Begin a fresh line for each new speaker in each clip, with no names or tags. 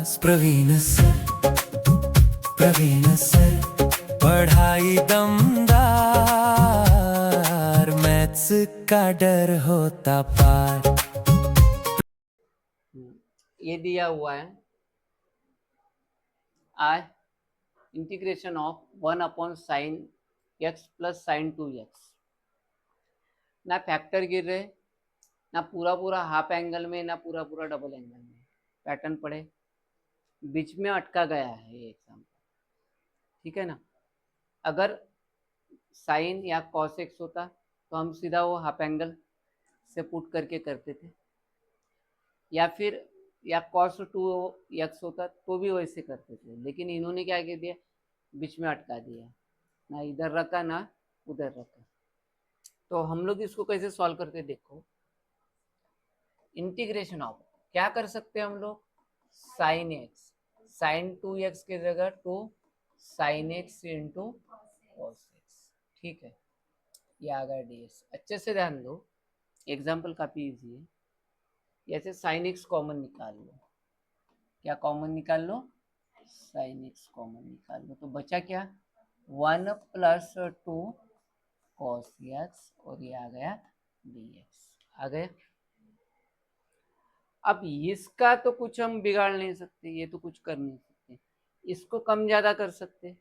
Praveen sir, Praveen sir, पढ़ाई दमदार, maths का डर होता पार।
ये दिया हुआ है I integration of 1/sin x plus sin 2x। ना फैक्टर गिर रहे, ना पूरा पूरा हाफ एंगल में, ना पूरा पूरा डबल एंगल में। पैटर्न पढ़े, बीच में अटका गया है ये एग्जाम्पल, ठीक है ना। अगर साइन या कॉस एक्स होता तो हम सीधा वो हाफ एंगल से पुट करके करते थे, या फिर या कॉस 2x होता तो भी वैसे करते थे, लेकिन इन्होंने क्या कर दिया, बीच में अटका दिया, ना इधर रखा ना उधर रखा। तो हम लोग इसको कैसे सॉल्व करते, देखो इंटीग्रेशन ऑफ क्या कर सकते हैं हम लोग, साइन एक्स, साइन 2x की जगह 2 sine x into cos x, ठीक है। ये आ गया ds। अच्छे से ध्यान दो, एग्जाम्पल काफी इजी है। ऐसे साइन एक्स कॉमन निकाल लो, क्या कॉमन निकाल लो, साइन एक्स कॉमन निकाल लो, तो बचा क्या 1 प्लस 2 कॉस एक्स, और ये आ गया dx, आ गया। अब इसका तो कुछ हम बिगाड़ नहीं सकते, ये तो कुछ कर नहीं सकते, इसको कम ज्यादा कर सकते,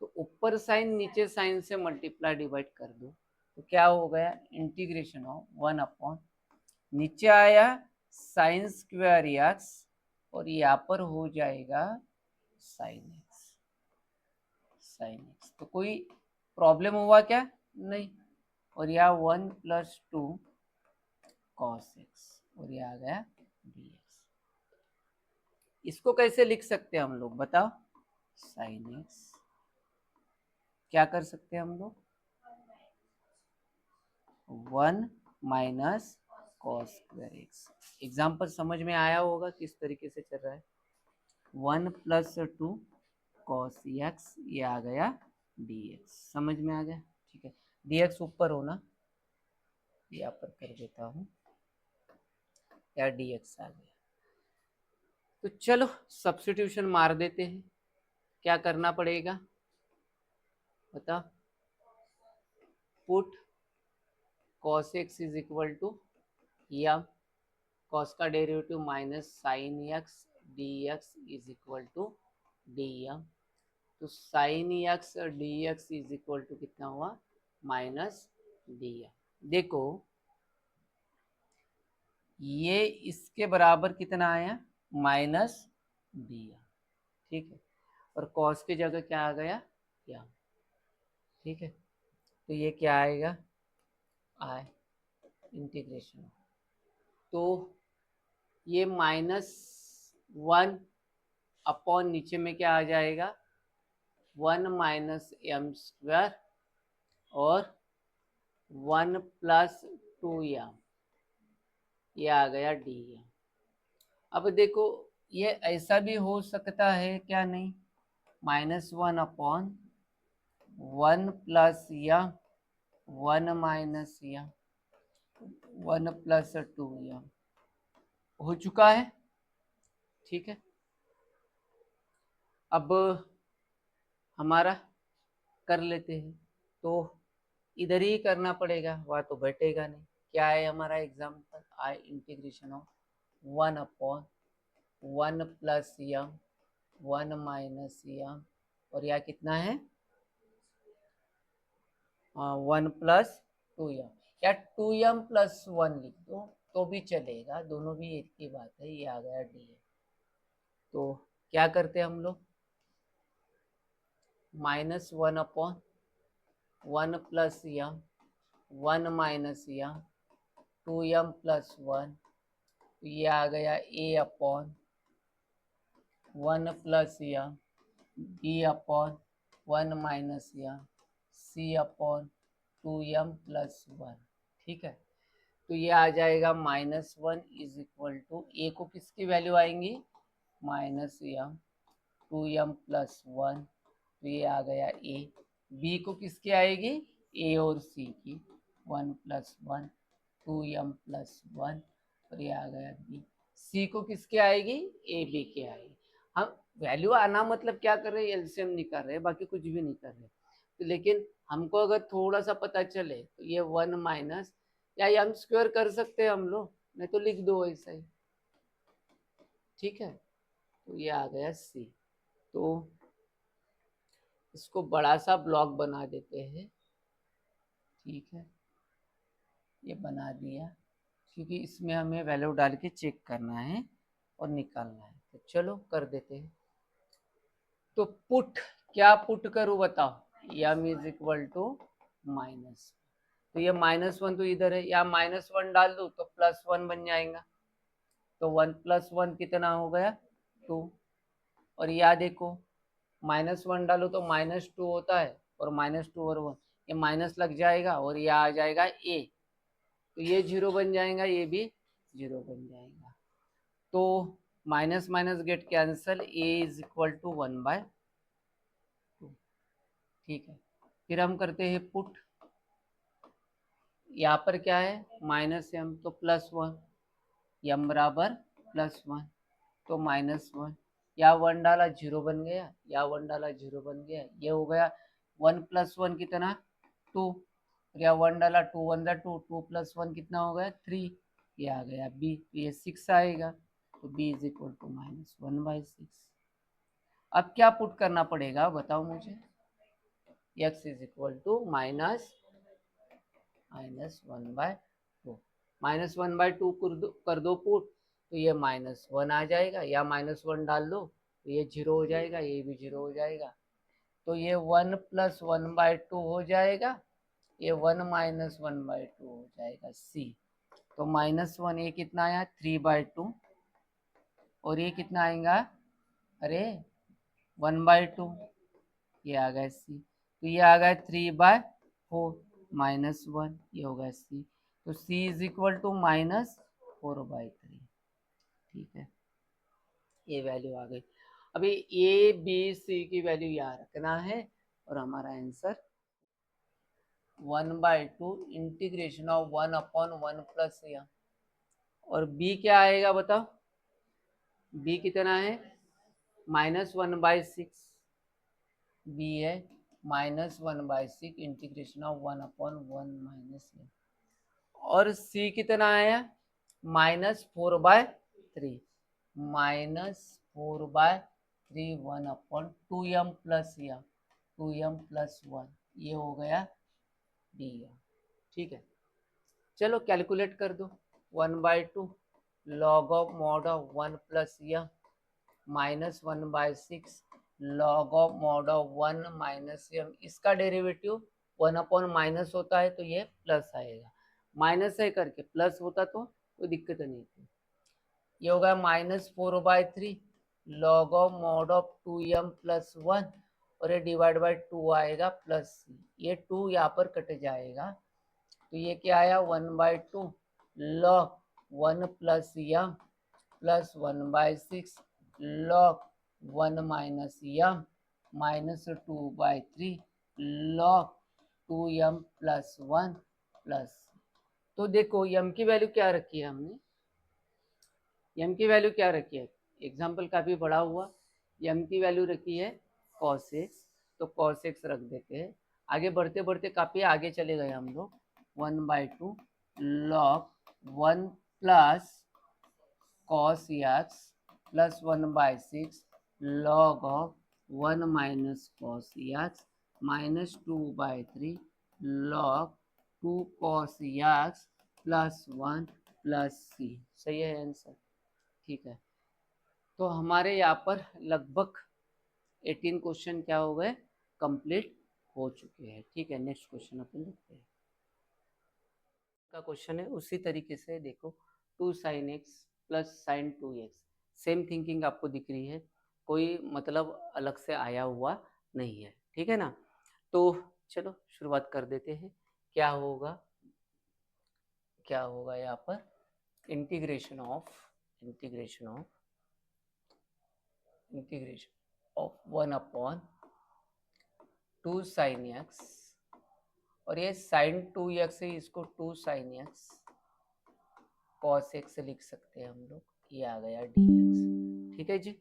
तो ऊपर साइन नीचे साइन से मल्टीप्लाई डिवाइड कर दो, तो क्या हो गया इंटीग्रेशन ऑफ 1 नीचे आया साइन स्क्वायर एक्स, और यहाँ पर हो जाएगा साइन एक्स, साइन एक्स। तो कोई प्रॉब्लम हुआ क्या, नहीं। और यहाँ 1 प्लस 2 कॉस एक्स, और ये आ गया dx। इसको कैसे लिख सकते हैं हम लोग बताओ, साइन एक्स क्या कर सकते हैं हम लोग, 1 minus cos square x. Example समझ में आया होगा किस तरीके से चल रहा है, 1 प्लस 2 कॉस एक्स, ये आ गया dx, समझ में आ गया, ठीक है। dx ऊपर हो ना, यहाँ पर कर देता हूँ, या dx आ गया। तो चलो सब्स्टिट्यूशन मार देते हैं, क्या करना पड़ेगा बता, put cos x is equal to m, cos का derivative minus sine x dx is equal to dm। तो sine x dx is equal to कितना हुआ, माइनस dm। देखो ये इसके बराबर कितना आया, माइनस dm, ठीक है। और cos की जगह क्या आ गया, यम, ठीक है। तो ये क्या आएगा, आई इंटीग्रेशन, तो ये -1 अपॉन नीचे में क्या आ जाएगा 1 माइनस एम स्क्वायर, और 1 प्लस 2m, ये आ गया dm। अब देखो ये ऐसा भी हो सकता है क्या, नहीं, -1 अपॉन 1 प्लस यम, 1 माइनस यम, 1 प्लस 2m हो चुका है, ठीक है। अब हमारा कर लेते हैं, तो इधर ही करना पड़ेगा, वहाँ तो बैठेगा नहीं। क्या है हमारा example, I integration of 1/1 plus Yama, 1 minus यम, और यह कितना है 1 प्लस 2m, या 2m प्लस 1 लिख दो तो भी चलेगा, दोनों भी एक ही बात है। ये आ गया डी। तो क्या करते हैं हम लोग, -1 अपॉन 1 प्लस यम, 1 माइनस यम, 2m प्लस 1, तो ये आ गया a upon 1 plus m, b upon 1 minus m, c upon 2m plus 1, ठीक है। तो ये आ जाएगा -1 इज इक्वल टू, a को किसकी वैल्यू आएंगी, -m, 2m प्लस 1, तो ये आ गया a। b को किसकी आएगी, a और c की, 1 प्लस 1, 2m प्लस 1, और ये आ गया b। सी को किसके आएगी, ए बी के आएगी। हम वैल्यू आना मतलब क्या कर रहे हैं, एलसीएम निकाल रहे हैं, बाकी कुछ भी नहीं कर रहे। तो लेकिन हमको अगर थोड़ा सा पता चले तो ये 1 माइनस या एम स्क्वायर कर सकते हैं हम लोग, नहीं तो लिख दो ऐसा ही, ठीक है। तो ये आ गया सी। तो इसको बड़ा सा ब्लॉक बना देते हैं, ठीक है, ये बना दिया, क्योंकि इसमें हमें वैल्यू डाल के चेक करना है और निकालना है। तो चलो कर देते हैं। तो पुट, क्या पुट करूं बताओ, m is equal to minus, तो ये -1 तो इधर है, या -1 डाल दो तो +1 बन जाएगा। तो 1 + 1 कितना हो गया, 2। और यह देखो -1 डालो तो -2 होता है, और -2 और 1 ये माइनस लग जाएगा, और यह आ जाएगा ए, तो ये 0 बन जाएगा, ये भी 0 बन जाएगा। तो minus minus get cancel, a is equal to 1/2, ठीक है। फिर हम करते हैं पुट, यहाँ पर क्या है -m, तो +1, m बराबर +1, तो -1, या 1 डाला 0 बन गया, या 1 डाला 0 बन गया, ये हो गया 1 + 1 कितना 2, या 1 डाला 2 1 2, 2 + 1 कितना हो गया 3, ये आ गया b, तो ये 6 आएगा, तो b इज इक्वल टू -1/6। अब क्या पुट करना पड़ेगा बताओ मुझे, x इज इक्वल टू -1/2, -1/2 कर दो पुट, तो ये -1 आ जाएगा, या -1 डाल दो तो ये 0 हो जाएगा, ये भी 0 हो जाएगा। तो ये 1 + 1/2 हो जाएगा, ये 1 - 1/2 हो जाएगा सी। तो -1 ये कितना आया 3/2, और ये कितना आएगा, अरे 1/2, ये आ गया सी। तो ये आ गया 3/4 -1, ये हो गया सी। तो सी इज इक्वल टू -4/3, ठीक है, ये वैल्यू आ गई। अभी ए बी सी की वैल्यू यहाँ रखना है, और हमारा आंसर 1/2 इंटीग्रेशन ऑफ 1/1 प्लस यम, और b क्या आएगा बताओ, b कितना है -1/6, b है -1/6 इंटीग्रेशन ऑफ 1/1 माइनस यम, और c कितना आया -4/3, -4/3 1/2m प्लस यम, 2m + 1, ये हो गया डी, ठीक है। चलो कैलकुलेट कर दो, 1/2 log of mod of 1 plus यम -1/6 log of mod of 1 minus यम, इसका डेरिवेटिव 1/- होता है तो ये प्लस आएगा, माइनस है करके प्लस होता तो कोई दिक्कत नहीं थी। ये होगा -4/3 log of mod of 2m + 1, और ये डिवाइड बाय 2 आएगा प्लस, ये 2 यहाँ पर कट जाएगा, तो ये क्या आया 1/2 log 1 + यम प्लस 1/6 log 1 माइनस यम -2/3 log 2m + 1 प्लस। तो देखो यम की वैल्यू क्या रखी है हमने, यम की वैल्यू क्या रखी है, एग्जाम्पल काफी बड़ा हुआ, यम की वैल्यू रखी है cos x, तो cos x रख देते हैं। आगे बढ़ते बढ़ते काफी आगे चले गए हम लोग, 1/2 log 1 plus cos x plus 1/6 log of 1 minus cos x -2/3 log 2 cos x plus 1 plus c, सही है आंसर, ठीक है। तो हमारे यहाँ पर लगभग 18 क्वेश्चन क्या हो गए, कंप्लीट हो चुके हैं, ठीक है। नेक्स्ट क्वेश्चन अपन देखते हैं, का क्वेश्चन है उसी तरीके से देखो, 2 sin x plus sin 2x, same thinking आपको दिख रही है, कोई मतलब अलग से आया हुआ नहीं है, ठीक है ना। तो चलो शुरुआत कर देते हैं, क्या होगा यहाँ पर, इंटीग्रेशन ऑफ 1/2 sin x, और ये sin 2x है, इसको 2 sin x cos x लिख सकते हैं हम लोग, ये आ गया dx। ठीक है जी,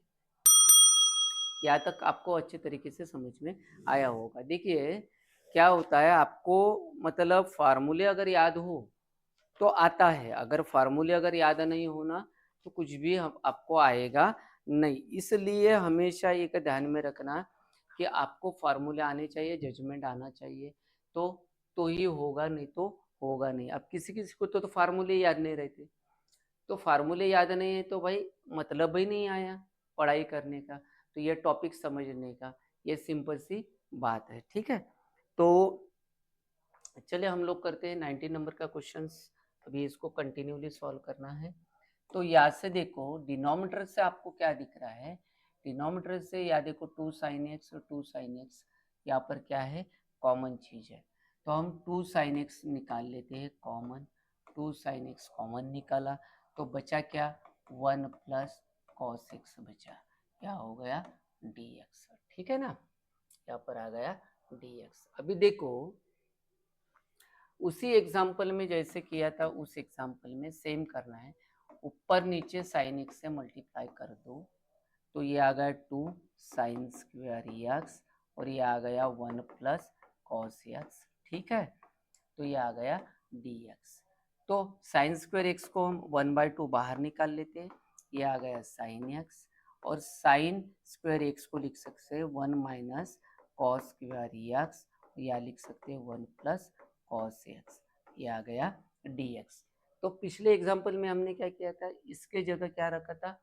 यहाँ तक आपको अच्छे तरीके से समझ में आया होगा। देखिए क्या होता है, आपको मतलब फार्मूले अगर याद हो तो आता है, अगर फार्मूले अगर याद नहीं होना तो कुछ भी आपको आएगा नहीं। इसलिए हमेशा एक ध्यान में रखना कि आपको फार्मूले आने चाहिए, जजमेंट आना चाहिए, तो ही होगा, नहीं तो होगा नहीं। अब किसी किसी को तो फार्मूले याद नहीं रहते, तो फार्मूले याद नहीं है तो भाई मतलब ही नहीं आया पढ़ाई करने का, तो ये टॉपिक समझने का, ये सिंपल सी बात है। ठीक है, तो चलिए हम लोग करते हैं 19 नंबर का क्वेश्चन। अभी इसको कंटिन्यूली सॉल्व करना है। तो यहाँ से देखो डिनोमिनेटर से आपको क्या दिख रहा है, डिनोमिनेटर से या देखो 2 sin x और 2 sin x, यहाँ पर क्या है, कॉमन चीज है, तो हम 2 sin x निकाल लेते हैं कॉमन। 2 sin x कॉमन निकाला तो बचा क्या, 1 प्लस cos x बचा, क्या हो गया dx। ठीक है ना, यहाँ पर आ गया dx। अभी देखो उसी एग्जाम्पल में जैसे किया था उस एग्जाम्पल में सेम करना है, ऊपर नीचे साइन एक्स से मल्टीप्लाई कर दो, तो ये आ गया 2 साइन स्क्वायर एक्स और ये आ गया 1 प्लस कॉस एक्स। ठीक है, तो ये आ गया dx। तो साइन स्क्वायर एक्स को हम 1/2 बाहर निकाल लेते हैं, ये आ गया साइन एक्स, और साइन स्क्वायर एक्स को लिख सकते हैं 1 माइनस कॉस स्क्वायर एक्स, या लिख सकते हैं 1 प्लस कॉस एक्स, ये आ गया dx। तो पिछले एग्जाम्पल में हमने क्या किया था, इसके जगह क्या रखा था,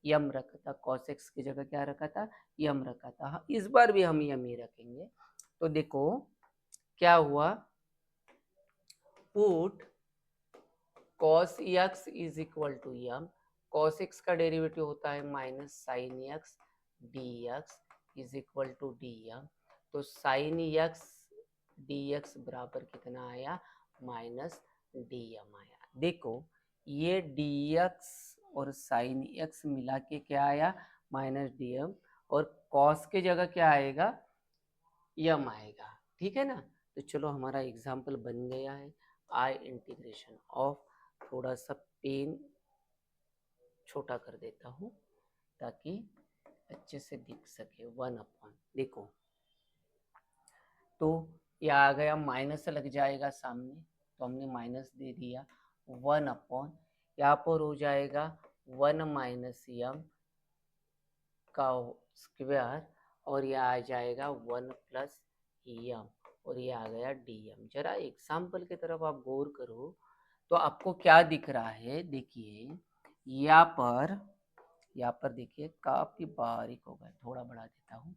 यम रखा था, cos x की जगह क्या रखा था, यम रखा था। हाँ, इस बार भी हम यम ही रखेंगे। तो देखो क्या हुआ, put cos x is equal to m, cos x का डेरिवेटिव होता है minus sine x dx is equal to dm। तो साइन x dx बराबर कितना आया, माइनस dm आया। देखो ये dx और साइन x मिला के क्या आया, माइनस dm, और cos के जगह क्या आएगा, यम आएगा। ठीक है ना, तो चलो हमारा एग्जाम्पल बन गया है। आई इंटीग्रेशन ऑफ, थोड़ा सा पेन छोटा कर देता हूँ ताकि अच्छे से दिख सके, 1/, देखो तो ये आ गया, माइनस लग जाएगा सामने तो हमने माइनस दे दिया, 1/, यहाँ पर हो जाएगा 1 माइनस यम का स्क्वायर, और ये आ जाएगा 1 प्लस यम, और ये आ गया dm। जरा एग्जाम्पल की तरफ आप गौर करो तो आपको क्या दिख रहा है, देखिए यहाँ पर देखिए काफी बारीक हो गया, थोड़ा बढ़ा देता हूँ।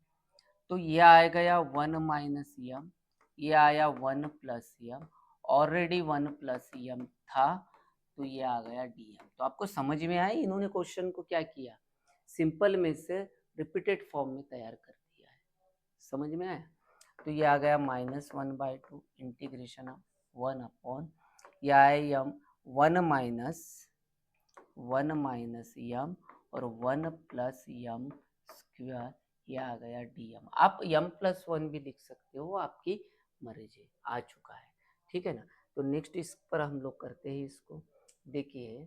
तो ये आ गया 1 माइनस यम, ये आया 1 प्लस यम, ऑलरेडी 1 प्लस यम था, तो ये आ गया dm। तो आपको समझ में आया, इन्होंने क्वेश्चन को क्या किया, सिंपल में से रिपीटेड फॉर्म में तैयार कर दिया है। समझ में आया, तो ये आ गया -1/2 इंटीग्रेशन ऑफ 1/, यह है यम 1 माइनस यम और 1 प्लस यम स्क्वायर, ये आ गया dm। आप m+1 भी लिख सकते हो, आपकी मर्जी, आ चुका है। ठीक है ना, तो नेक्स्ट इस पर हम लोग करते हैं इसको। देखिए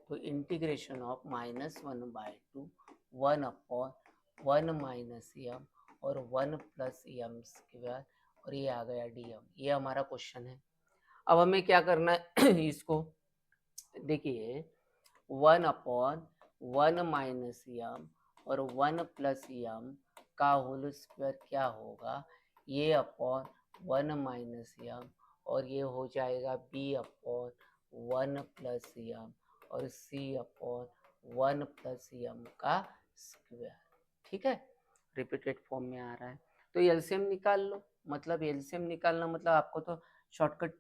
तो इंटीग्रेशन ऑफ -1/2 1/1 माइनस यम और 1 प्लस यम स्क्वायर, और ये आ गया dm। ये हमारा क्वेश्चन है। अब हमें क्या करना है इसको, देखिए 1/1 माइनस यम और 1 प्लस यम का होल स्क्वायर क्या होगा, ये अपॉन 1 माइनस यम, और ये हो जाएगा b/1 प्लस यम और c/1 प्लस यम का स्क्वायर। ठीक है, रिपीटेड फॉर्म में आ रहा है, तो एलसीएम निकाल लो। मतलब एलसीएम निकालना मतलब आपको तो शॉर्टकट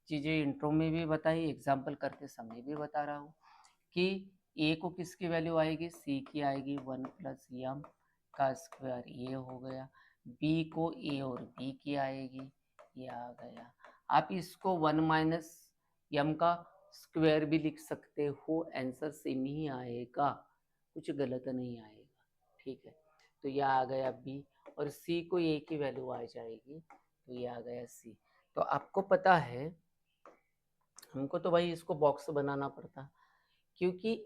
चीज़ें इंट्रो में भी बताई, एग्जाम्पल करते समय भी बता रहा हूँ कि ए को किसकी वैल्यू आएगी, सी की आएगी 1 प्लस यम का स्क्वायर, ये हो गया। बी को ए और बी की आएगी, ये आ गया। आप इसको 1 माइनस यम का स्क्वायर भी लिख सकते हो, आंसर सेम ही आएगा, कुछ गलत नहीं आएगा। ठीक है, तो यह आ गया बी, और सी को ए की वैल्यू आ जाएगी, तो ये आ गया सी। तो आपको पता है हमको तो भाई इसको बॉक्स बनाना पड़ता, क्योंकि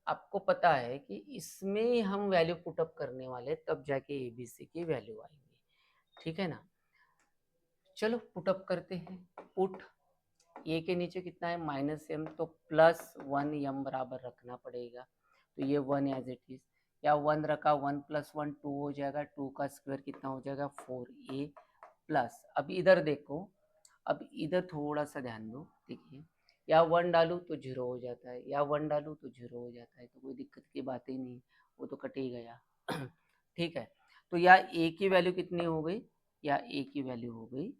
आपको पता है कि इसमें हम वैल्यू पुटअप करने वाले तब जाके ABC की वैल्यू आएगी, ठीक है ना। चलो पुटअप करते हैं। पुट ए के नीचे कितना है -m, तो +1m बराबर रखना पड़ेगा, तो ये 1 एज इट इज, या 1 रखा, 1 + 1 2 हो जाएगा, 2 का स्क्वायर कितना हो जाएगा 4a प्लस, अब इधर देखो, अब इधर थोड़ा सा ध्यान दो, देखिए या 1 डालूँ तो 0 हो जाता है, या 1 डालूँ तो 0 हो जाता है, तो कोई दिक्कत की बात ही नहीं, वो तो कट ही गया ठीक है। तो या a की वैल्यू कितनी हो गई, या a की वैल्यू हो गई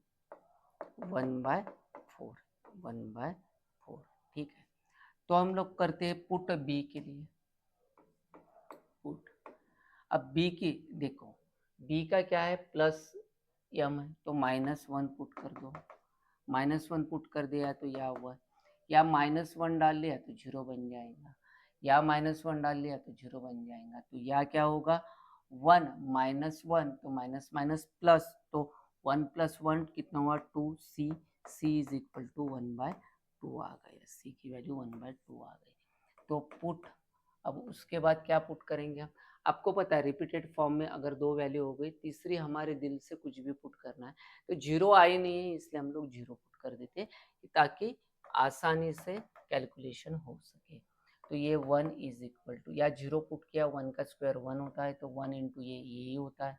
1/4, 1/4, ठीक है। तो हम लोग करते हैं पुट b के लिए, पुट, अब b की देखो, b का क्या है +m है, तो -1 पुट कर दो, -1 पुट कर दिया तो या हुआ, या -1 डाल लिया तो 0 बन जाएगा, या -1 डाल लिया तो 0 बन जाएगा, तो या क्या होगा 1 -1, तो माइनस माइनस प्लस, तो 1 + 1 कितना हुआ 2c, c is equal to 1/2 आ गया, c की वैल्यू 1/2 आ गई। तो पुट, अब उसके बाद क्या पुट करेंगे हम, आपको पता है रिपीटेड फॉर्म में अगर 2 वैल्यू हो गई, तीसरी हमारे दिल से कुछ भी पुट करना है, तो 0 आई नहीं है इसलिए हम लोग 0 पुट कर देते ताकि आसानी से कैलकुलेशन हो सके। तो ये 1 इज इक्वल टू, या 0 पुट किया, 1 का स्क्वायर 1 होता है, तो 1 इंटू ये ही होता है,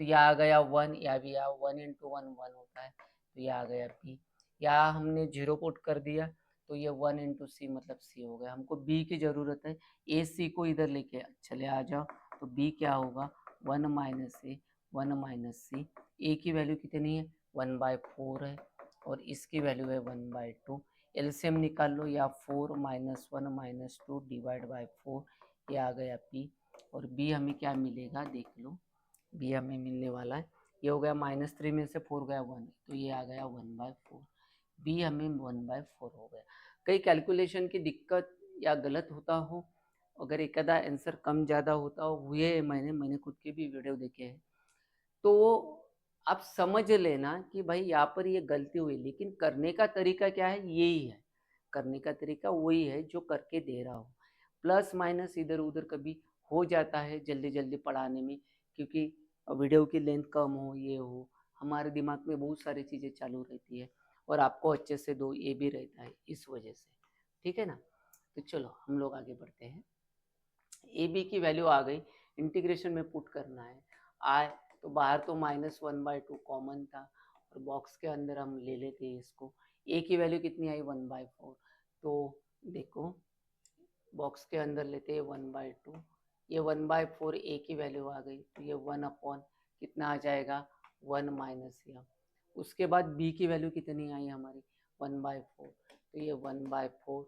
तो यह आ गया 1, या भी 1 इंटू 1 1 होता है, तो यह आ गया b, या हमने 0 पुट कर दिया तो ये 1 इंटू सी मतलब c हो गया, हमको b की ज़रूरत है, ए सी को इधर लेके चले आ जाओ, तो b क्या होगा 1 माइनस ए, 1 माइनस सी, ए की वैल्यू कितनी है 1/4 है, और इसकी वैल्यू है 1/2, एलसीएम निकाल लो, या 4 - 1 - 2 डिवाइड बाई 4, ये आ गया p, और b हमें क्या मिलेगा देख लो, b हमें मिलने वाला है, ये हो गया -3 में से 4 गया 1, तो ये आ गया 1/4, b हमें 1/4 हो गया। कई कैलकुलेशन की दिक्कत या गलत होता हो, अगर एक आधा आंसर कम ज़्यादा होता हो, हुए मैंने खुद के भी वीडियो देखे हैं, तो आप समझ लेना कि भाई यहाँ पर ये गलती हुई, लेकिन करने का तरीका क्या है, यही है, करने का तरीका वही है जो करके दे रहा हो, प्लस माइनस इधर उधर कभी हो जाता है जल्दी जल्दी पढ़ाने में, क्योंकि वीडियो की लेंथ कम हो, ये हो, हमारे दिमाग में बहुत सारी चीज़ें चालू रहती है, और आपको अच्छे से दो ये भी रहता है इस वजह से, ठीक है ना। तो चलो हम लोग आगे बढ़ते हैं। ए बी की वैल्यू आ गई, इंटीग्रेशन में पुट करना है, आए तो बाहर तो -1/2 कॉमन था, और बॉक्स के अंदर हम ले लेते हैं इसको, ए की वैल्यू कितनी आई 1/4, तो देखो बॉक्स के अंदर लेते हैं 1/2, ये 1/4 ए की वैल्यू आ गई, तो ये 1 कितना आ जाएगा 1 माइनस m, उसके बाद बी की वैल्यू कितनी आई हमारी 1/4, तो ये 1/4,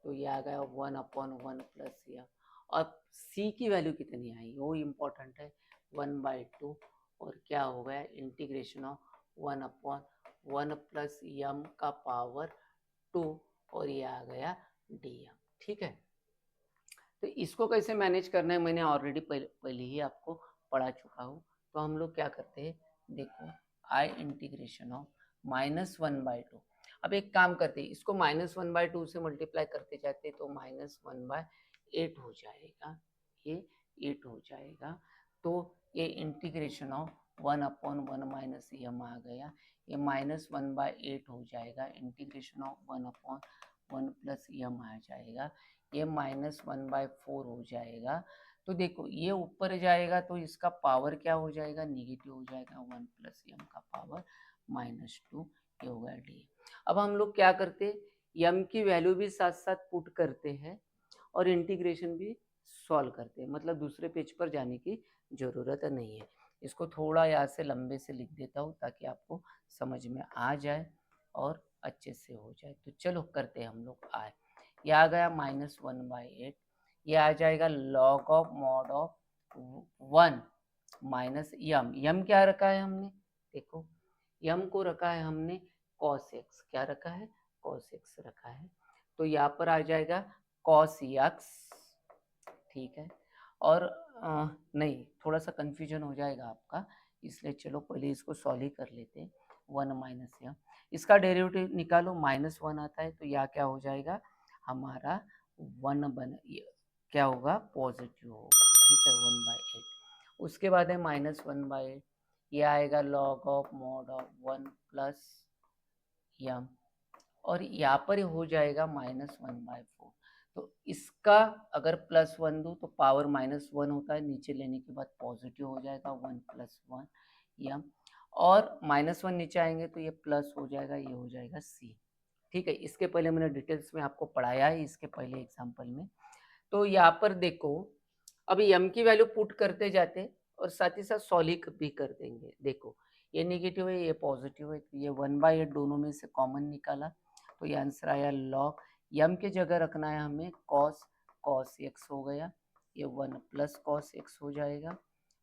तो ये आ गया 1/1 प्लस m, और c की वैल्यू कितनी आई वो इम्पोर्टेंट है 1/2, और क्या हो गया इंटीग्रेशन ऑफ 1/1 प्लस m का पावर 2, और ये आ गया dm, ठीक है। तो इसको कैसे मैनेज करना है मैंने ऑलरेडी पहले ही आपको पढ़ा चुका हूँ, तो हम लोग क्या करते हैं देखो, आई इंटीग्रेशन ऑफ -1/2, अब एक काम करते हैं, इसको -1/2 से मल्टीप्लाई करते जाते तो -1/8 हो जाएगा, ये 8 हो जाएगा, तो ये इंटीग्रेशन ऑफ 1/1 माइनस m आ गया, ये -1/8 हो जाएगा, इंटीग्रेशन ऑफ 1/1 प्लस m आ जाएगा, ये -1/4 हो जाएगा, तो देखो ये ऊपर जाएगा तो इसका पावर क्या हो जाएगा निगेटिव हो जाएगा, 1 प्लस m का पावर -2, ये होगा डी। अब हम लोग क्या करते हैं m की वैल्यू भी साथ साथ पुट करते हैं और इंटीग्रेशन भी सॉल्व करते हैं, मतलब दूसरे पेज पर जाने की ज़रूरत नहीं है। इसको थोड़ा यहाँ से लंबे से लिख देता हूँ ताकि आपको समझ में आ जाए और अच्छे से हो जाए, तो चलो करते हैं हम लोग आए, ये आ गया -1/8, ये आ जाएगा log of mod of 1 minus यम क्या रखा है हमने देखो, यम को रखा है हमने cos x, क्या रखा है cos x रखा है, तो यहाँ पर आ जाएगा cos x, ठीक है। और नहीं थोड़ा सा कन्फ्यूजन हो जाएगा आपका, इसलिए चलो पहले इसको सॉल्व ही कर लेते हैं, 1 माइनस यम, इसका डेरिवेटिव निकालो -1 आता है, तो यह क्या हो जाएगा हमारा 1 बन क्या होगा, पॉजिटिव होगा, ठीक है, 1/8। उसके बाद है -1/8, ये आएगा log of mod of 1 plus यम, और यहाँ पर हो जाएगा -1/4। तो इसका अगर +1 दूँ तो पावर -1 होता है, नीचे लेने के बाद पॉजिटिव हो जाएगा 1 + 1 यम, और -1 नीचे आएंगे तो ये प्लस हो जाएगा, ये हो जाएगा सी। ठीक है, इसके पहले मैंने डिटेल्स में आपको पढ़ाया है, इसके पहले एग्जाम्पल में। तो यहाँ पर देखो, अभी यम की वैल्यू पुट करते जाते और साथ ही साथ सॉलिक भी कर देंगे। देखो, ये नेगेटिव है, ये पॉजिटिव है, तो ये 1/8 दोनों में से कॉमन निकाला, तो ये आंसर आया लॉग। यम के जगह रखना है हमें कॉस एक्स हो गया, ये 1 + कॉस एक्स हो जाएगा,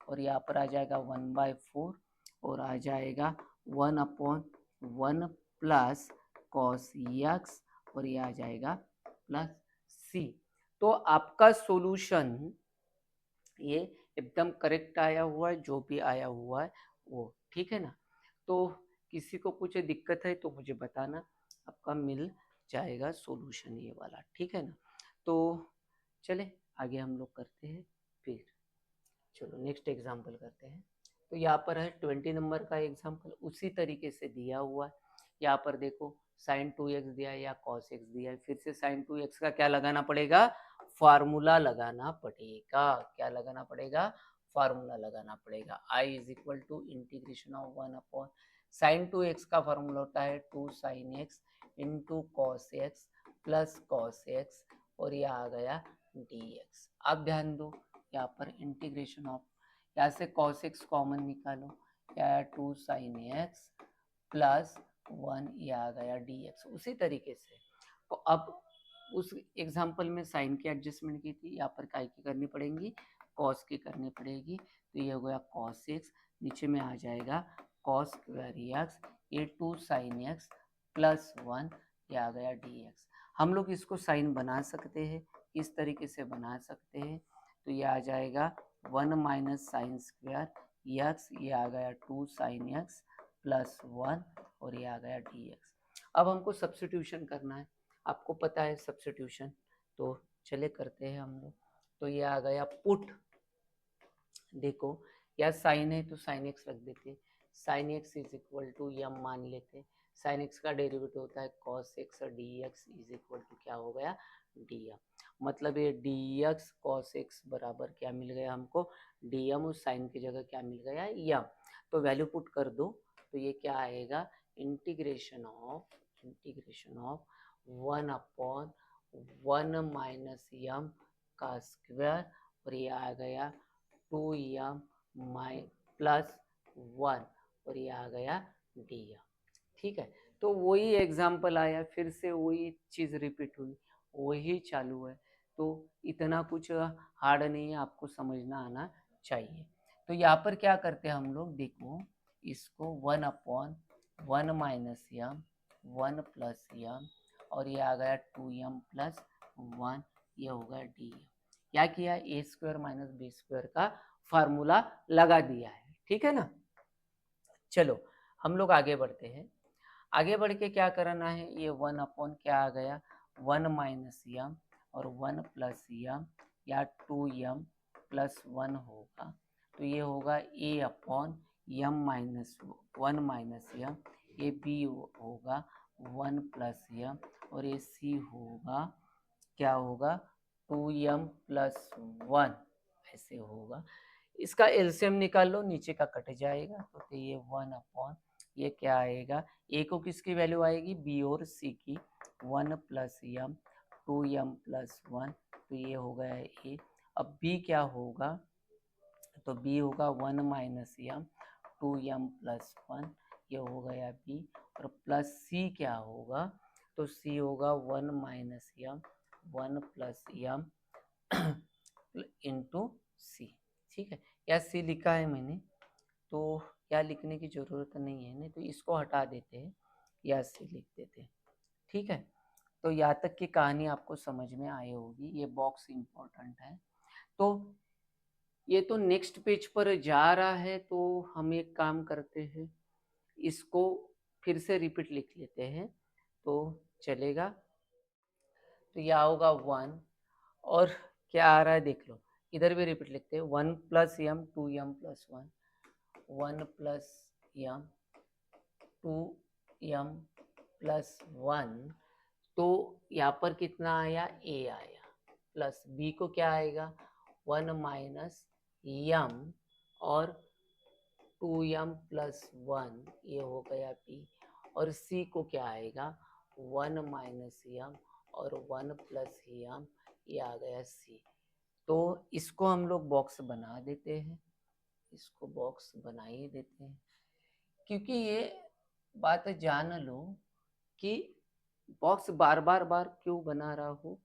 और यहाँ पर आ जाएगा 1/4, और आ जाएगा 1/1 प्लस कॉस एक्स, और ये आ जाएगा प्लस सी। तो आपका सॉल्यूशन ये एकदम करेक्ट आया हुआ है, जो भी आया हुआ है वो, ठीक है ना। तो किसी को कुछ दिक्कत है तो मुझे बताना, आपका मिल जाएगा सॉल्यूशन ये वाला, ठीक है ना। तो चले आगे हम लोग करते हैं फिर। चलो नेक्स्ट एग्जाम्पल करते हैं। तो यहाँ पर है 20 नंबर का एग्जाम्पल, उसी तरीके से दिया हुआ है। यहाँ पर देखो sin 2x दिया है या cos x दिया है, फिर से sin 2x का क्या लगाना पड़ेगा, फार्मूला लगाना पड़ेगा। क्या लगाना पड़ेगा, फार्मूला लगाना पड़ेगा। I = integration of 1 sin 2x का फार्मूला होता है 2 sin x into cos x plus cos x, और यह आ गया dx। अब ध्यान दो, यहाँ पर इंटीग्रेशन ऑफ, यहाँ से cos x कॉमन निकालो, क्या 2 sin x प्लस 1, ये आ गया dx। उसी तरीके से तो अब उस एग्जाम्पल में साइन की एडजस्टमेंट की थी, यहाँ पर काय की करनी पड़ेगी, कॉस की करनी पड़ेगी। तो ये हो गया cos x, नीचे में आ जाएगा cos स्क्वायर x, ये 2 sin x प्लस 1, ये आ गया dx। हम लोग इसको साइन बना सकते हैं, इस तरीके से बना सकते हैं। तो ये आ जाएगा 1 माइनस साइन स्क्वायर एक्स, ये आ गया 2 साइन एक्स प्लस 1, और ये आ गया dx। अब हमको सब्स्टिट्यूशन करना है, आपको पता है सब्स्टिट्यूशन, तो चले करते हैं हम लोग। तो ये आ गया पुट, देखो या साइन है तो साइन एक्स रख देते, sine x is equal to यम मान लेते, साइन एक्स का डेरिवेटिव होता है कॉस एक्स, और d x is equal to क्या हो गया, डी एम। मतलब ये डी एक्स कॉस एक्स बराबर क्या मिल गया हमको, डी एम, और साइन की जगह क्या मिल गया, यम। तो वैल्यू पुट कर दो, तो ये क्या आएगा, इंटीग्रेशन ऑफ 1/1 माइनस यम का स्क्वायर, और ये आ गया 2m प्लस 1, और ये आ गया dm। ठीक है, तो वही एग्जाम्पल आया, फिर से वही चीज़ रिपीट हुई, वही चालू है। तो इतना कुछ हार्ड नहीं है, आपको समझना आना चाहिए। तो यहाँ पर क्या करते हैं हम लोग, देखो इसको 1/1 माइनस यम 1 प्लस यम, और ये आ गया 2m प्लस 1, ये होगा dm। क्या किया, ए स्क्वायर माइनस बी स्क्वायर का फार्मूला लगा दिया है, ठीक है ना। चलो हम लोग आगे बढ़ते हैं। आगे बढ़ के क्या करना है, ये 1 क्या आ गया, 1 माइनस यम और 1 प्लस यम, या 2m प्लस 1 होगा। तो ये होगा a/m माइनस 1 माइनस यम, ये b होगा 1 प्लस यम, और ये c होगा, क्या होगा 2m प्लस 1, ऐसे होगा। इसका एलसीएम निकाल लो, नीचे का कट जाएगा, तो ये 1/, ये क्या आएगा, ए को किसकी वैल्यू आएगी, बी और सी की, 1 प्लस यम 2m प्लस 1, तो ये हो गया ए। अब बी क्या होगा, तो बी होगा 1 माइनस यम 2m प्लस 1, ये हो गया बी। और प्लस सी क्या होगा, तो सी होगा 1 माइनस यम 1 प्लस यम इंटू सी। ठीक है, या सी लिखा है मैंने, तो या लिखने की ज़रूरत नहीं है, नहीं तो इसको हटा देते हैं, या सी लिख देते हैं। ठीक है, तो यहाँ तक की कहानी आपको समझ में आई होगी, ये बॉक्स इम्पोर्टेंट है। तो ये तो नेक्स्ट पेज पर जा रहा है, तो हम एक काम करते हैं, इसको फिर से रिपीट लिख लेते हैं, तो चलेगा। तो यह होगा 1 और क्या आ रहा है देख लो, इधर भी रिपीट लिखते हैं 1 प्लस यम 2m प्लस 1 1 प्लस यम 2m प्लस 1 तो यहाँ पर कितना आया a आया प्लस b को क्या आएगा 1 माइनस यम और 2m प्लस 1 ये हो गया b और c को क्या आएगा 1 माइनस यम और 1 प्लस यम ये आ गया c। तो इसको हम लोग बॉक्स बना देते हैं, इसको बॉक्स बना ही देते हैं, क्योंकि ये बात जान लो कि बॉक्स बार बार क्यों बना रहा हूँ,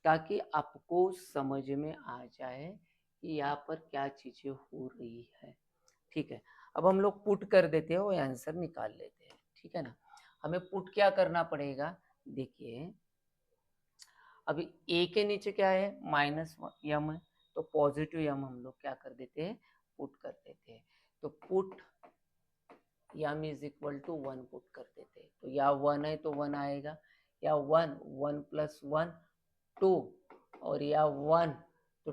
ताकि आपको समझ में आ जाए कि यहाँ पर क्या चीजें हो रही है। ठीक है, अब हम लोग पुट कर देते हैं और आंसर निकाल लेते हैं। ठीक है ना, हमें पुट क्या करना पड़ेगा, देखिए अभी ए के नीचे क्या है माइनस यम है, तो पॉजिटिव यम हम लोग क्या कर देते हैं पुट कर देते हैं। तो put m is equal to 1 put कर देते हैं, तो या 1 है तो 1 आएगा, या 1 1 प्लस 1 2 और या 1 तो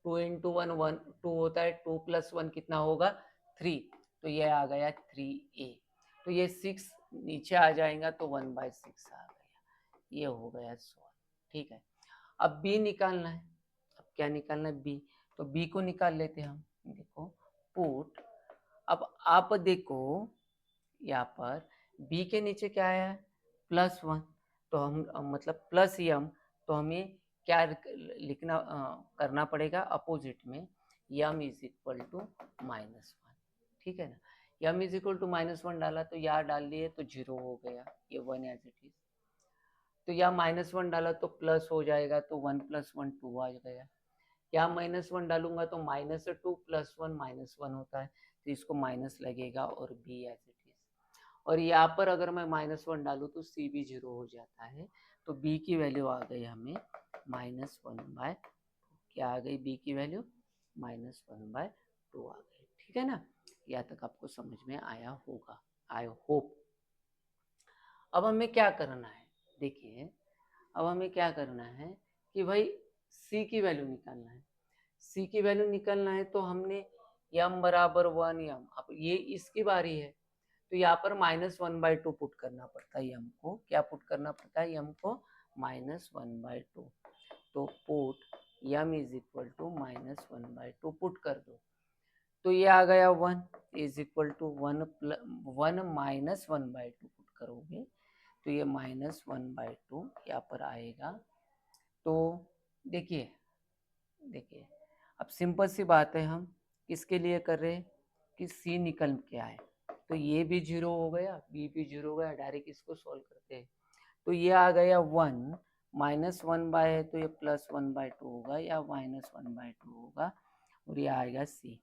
2 इंटू 1 1 2 होता है, 2 प्लस 1 कितना होगा 3, तो ये आ गया 3a। तो ये 6 नीचे आ जाएगा तो 1/6 आ गया, ये हो गया सॉल्व। ठीक है, अब b निकालना है, अब क्या निकालना है b, तो b को निकाल लेते हैं हम। देखो पुट, अब आप देखो यहाँ पर b के नीचे क्या आया है +1, तो हम मतलब प्लस यम, तो हमें क्या लिखना करना पड़ेगा अपोजिट में, यम इज इक्वल टू -1। ठीक है ना, यम इज इक्वल टू -1 डाला तो यहाँ डाल लिए तो 0 हो गया, ये 1 एज इट इज। तो यहाँ -1 डाला तो प्लस हो जाएगा, तो 1 + 1 2 आ गया। यहाँ -1 डालूंगा तो -2 + 1 -1 होता है, तो इसको माइनस लगेगा और b एज इट इज। और यहाँ पर अगर मैं -1 डालूँ तो c भी 0 हो जाता है, तो b की वैल्यू आ गई हमें -1/2। क्या आ गई b की वैल्यू -1/2 आ गई। ठीक है ना, यहाँ तक आपको समझ में आया होगा, आई होप। अब हमें क्या करना है, देखिए अब हमें क्या करना है कि भाई c की वैल्यू निकालना है। c की वैल्यू निकालना है तो हमने m बराबर 1 यम, अब ये इसकी बारी है, तो यहाँ पर -1/2 पुट करना पड़ता है यम को, क्या पुट करना पड़ता है यम को -1/2। तो put m is equal to -1/2 put कर दो, तो ये आ गया 1 is equal to 1 minus 1/2 put करोगे तो ये -1/2 यहाँ पर आएगा। तो देखिए देखिए अब सिंपल सी बात है, हम किसके लिए कर रहे हैं कि c निकल के आए, तो ये भी 0 हो गया, b भी 0 हो गया, डायरेक्ट इसको सॉल्व करते हैं। तो ये आ गया 1 -1 है तो ये +1/2 होगा या -1/2 होगा, और ये आएगा c।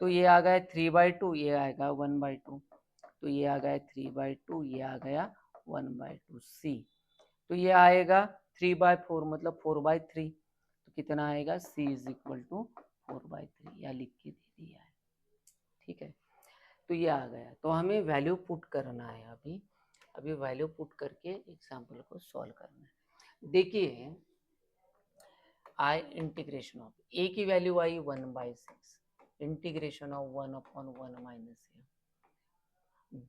तो ये आ गया 3/2, ये आएगा 1/2, तो ये आ गया 3/2, ये आ गया 1/2 c। तो ये आएगा 3/4 मतलब 4/3, तो कितना आएगा c इज इक्वल टू 4/3, या लिख के दे दिया है। ठीक है, तो ये आ गया, तो हमें वैल्यू पुट करना है, अभी वैल्यू पुट करके एग्जाम्पल को सॉल्व करना है। देखिए आई इंटीग्रेशन ऑफ a की वैल्यू आई 1/6, इंटीग्रेशन ऑफ 1/1 माइनस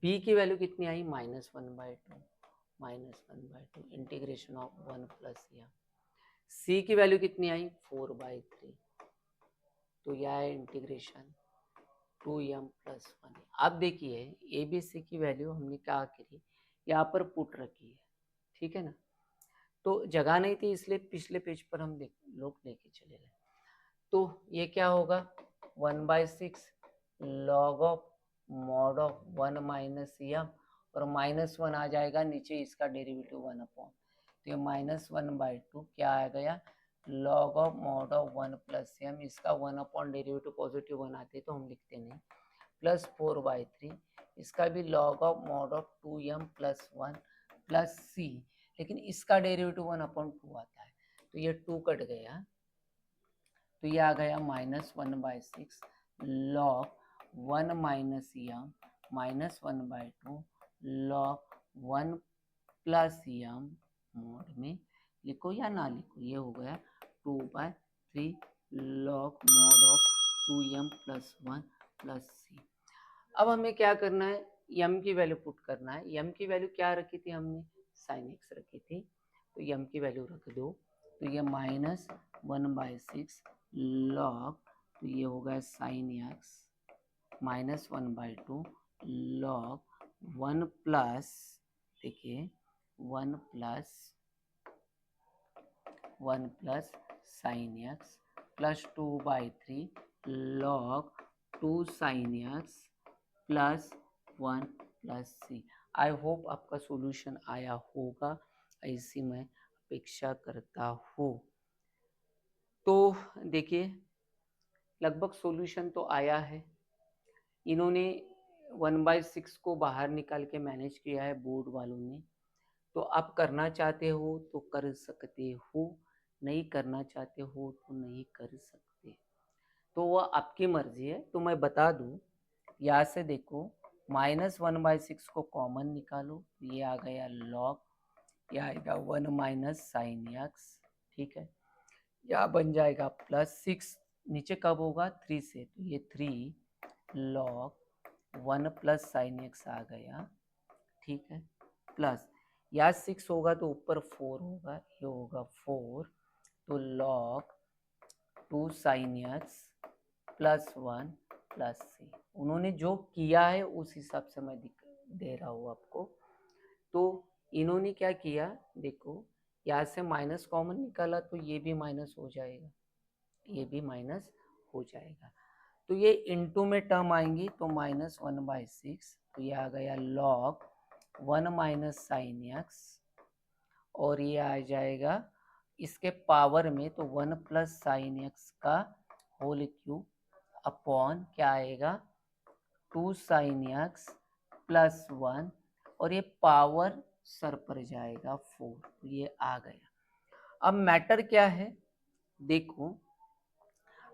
b की वैल्यू कितनी आई -1/2 integration of 1 plus m, c की वैल्यू कितनी आई 4/3, तो यह है इंटीग्रेशन 2m + 1। अब देखिए ए बी सी की वैल्यू हमने क्या करी, यहाँ पर पुट रखी है। ठीक है ना, तो जगह नहीं थी इसलिए पिछले पेज पर हम लोग लेके चले गए। तो ये क्या होगा 1/6 log of mod of 1 minus यम, और -1 आ जाएगा नीचे, इसका डेरिवेटिव 1 अपॉन, तो ये -1/2 क्या आ गया log of mod of 1 plus यम, इसका 1 अपॉन डेरिवेटिव पॉजिटिव 1 आते तो हम लिखते नहीं, प्लस 4/3, इसका भी log of mod of 2m + 1 plus c, लेकिन इसका डेरिवेटिव 1/2 आता है, तो ये 2 कट गया, तो ये आ गया -1/6 log 1 माइनस यम -1/2 log 1 प्लस यम मोड में लिखो या ना लिखो, ये हो गया 2/3 log mod of 2m + 1 + c। अब हमें क्या करना है, m की वैल्यू पुट करना है। m की वैल्यू क्या रखी थी हमने, sin x रखी थी, तो m की वैल्यू रख दो। तो ये -1/6 log, तो ये हो गया sin x -1/2 log 1 प्लस, देखिए 1 plus sin x plus 2/3 log 2 sin x plus 1 plus c। I hope आपका सॉल्यूशन आया होगा, ऐसी मैं अपेक्षा करता हूँ। तो देखिए लगभग सॉल्यूशन तो आया है। इन्होंने 1/6 को बाहर निकाल के मैनेज किया है बोर्ड वालों ने। तो आप करना चाहते हो तो कर सकते हो, नहीं करना चाहते हो तो नहीं कर सकते, तो वह आपकी मर्जी है। तो मैं बता दूं, यहाँ से देखो -1/6 को कॉमन निकालो, ये आ गया log, ये आएगा 1 - sin x, ठीक है। यहाँ बन जाएगा +6, नीचे कब होगा 3 से, तो ये 3 log 1 + sin x आ गया, ठीक है। प्लस यहाँ 6 होगा तो ऊपर 4 होगा, ये होगा 4, तो log 2 sin x + 1 + c। उन्होंने जो किया है उस हिसाब से मैं दे रहा हूँ आपको। तो इन्होंने क्या किया, देखो यहाँ से माइनस कॉमन निकाला तो ये भी माइनस हो जाएगा, ये भी माइनस हो जाएगा। तो ये इनटू में टर्म आएंगी, तो -1/6, तो ये आ गया log 1 - sin x, और ये आ जाएगा इसके पावर में, तो 1 + sin x का होल क्यूब अपॉन क्या आएगा 2 sin x + 1, और ये पावर सर पर जाएगा 4, तो ये आ गया। अब मैटर क्या है, देखो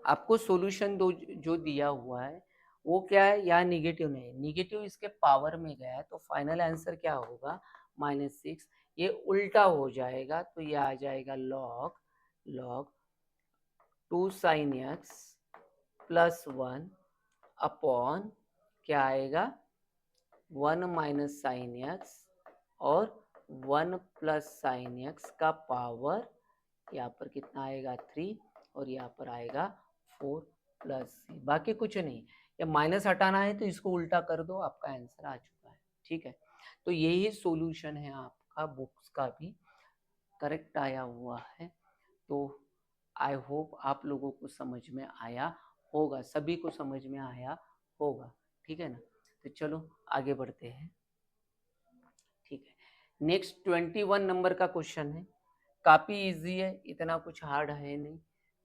आपको सॉल्यूशन जो दिया हुआ है वो क्या है, यहाँ निगेटिव नहीं, निगेटिव इसके पावर में गया है, तो फाइनल आंसर क्या होगा -6। ये उल्टा हो जाएगा, तो ये आ जाएगा log 2 sin x + 1 अपॉन क्या आएगा 1 - sin x और 1 + sin x का पावर, यहाँ पर कितना आएगा 3, और यहाँ पर आएगा 4 + c। बाकी कुछ नहीं, या माइनस हटाना है तो इसको उल्टा कर दो, आपका आंसर आ चुका है, ठीक है। तो यही सॉल्यूशन है आपका, बुक्स का भी करेक्ट आया हुआ है। तो आई होप आप लोगों को समझ में आया होगा, सभी को समझ में आया होगा, ठीक है ना। तो चलो आगे बढ़ते हैं, ठीक है। नेक्स्ट 21 नंबर का क्वेश्चन है, काफी इजी है, इतना कुछ हार्ड है नहीं,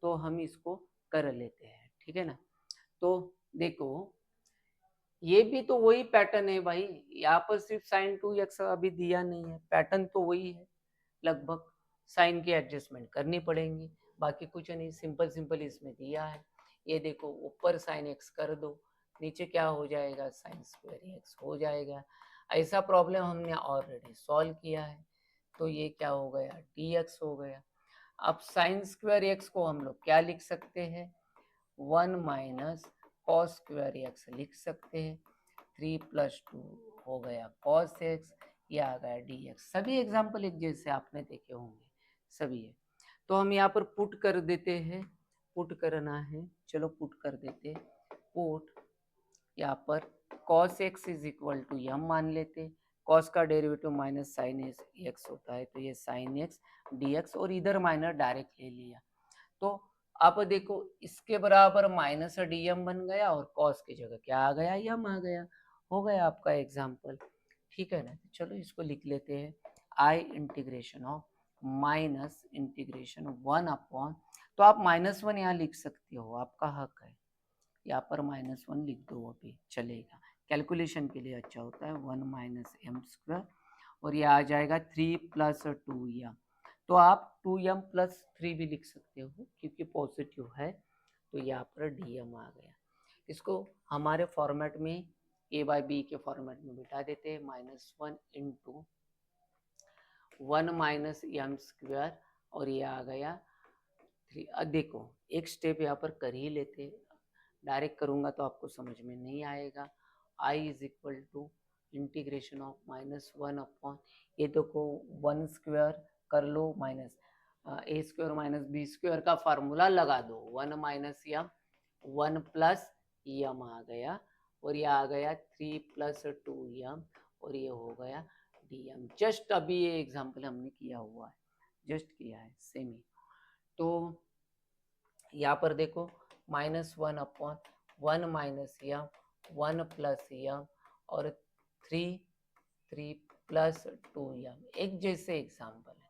तो हम इसको कर लेते हैं, ठीक है ना। तो देखो ये भी तो वही पैटर्न है भाई, यहाँ पर सिर्फ sin 2x अभी दिया नहीं है, पैटर्न तो वही है, लगभग साइन की एडजस्टमेंट करनी पड़ेंगी, बाकी कुछ नहीं, सिंपल सिंपल इसमें दिया है। ये देखो ऊपर sin x कर दो, नीचे क्या हो जाएगा sin² x हो जाएगा। ऐसा प्रॉब्लम हमने ऑलरेडी सॉल्व किया है, तो ये क्या हो गया dx हो गया। अब sin² x को हम लोग क्या लिख सकते हैं, 1 - cos² x लिख सकते हैं, 3 + 2 हो गया cos x, ये आ गया dx। सभी एग्जाम्पल एक जैसे आपने देखे होंगे, सभी है। तो हम यहाँ पर पुट कर देते हैं, पुट करना है, चलो पुट कर देते, पुट यहाँ पर cos x = m मान लेते, cos का डेरिवेटिव -sin x होता है, तो ये sin x dx, और इधर माइनस डायरेक्ट ले लिया। तो अब देखो इसके बराबर -dm बन गया, और cos की जगह क्या आ गया, m आ गया, हो गया आपका एग्जाम्पल, ठीक है ना। चलो इसको लिख लेते हैं, I इंटीग्रेशन ऑफ -1 अपॉन, तो आप -1 यहाँ लिख सकते हो, आपका हक है, यहाँ पर -1 लिख दो, अभी चलेगा, कैलकुलेशन के लिए अच्छा होता है। 1 - m², और ये आ जाएगा 3 + 2m, तो आप 2m + 3 भी लिख सकते हो क्योंकि पॉजिटिव है, तो यहाँ पर dm आ गया। इसको हमारे फॉर्मेट में a/b के फॉर्मेट में बिठा देते हैं, -1 × 1 - m² और ये आ गया 3। अब देखो एक स्टेप यहाँ पर कर ही लेते, डायरेक्ट करूँगा तो आपको समझ में नहीं आएगा। I is equal to integration of -1 upon, ये तो को 1 स्क्वायर कर लो minus a square minus b square का फार्मूला लगा दो, 1 माइनस यम 1 प्लस यम आ गया, और ये आ गया 3 प्लस 2m, और ये हो गया dm। जस्ट अभी ये एग्जाम्पल हमने किया हुआ है, जस्ट किया है सेम ही। तो यहाँ पर देखो -1 अपॉन 1 माइनस यम 1 प्लस यम और 3 प्लस 2m, एक जैसे एग्जाम्पल है।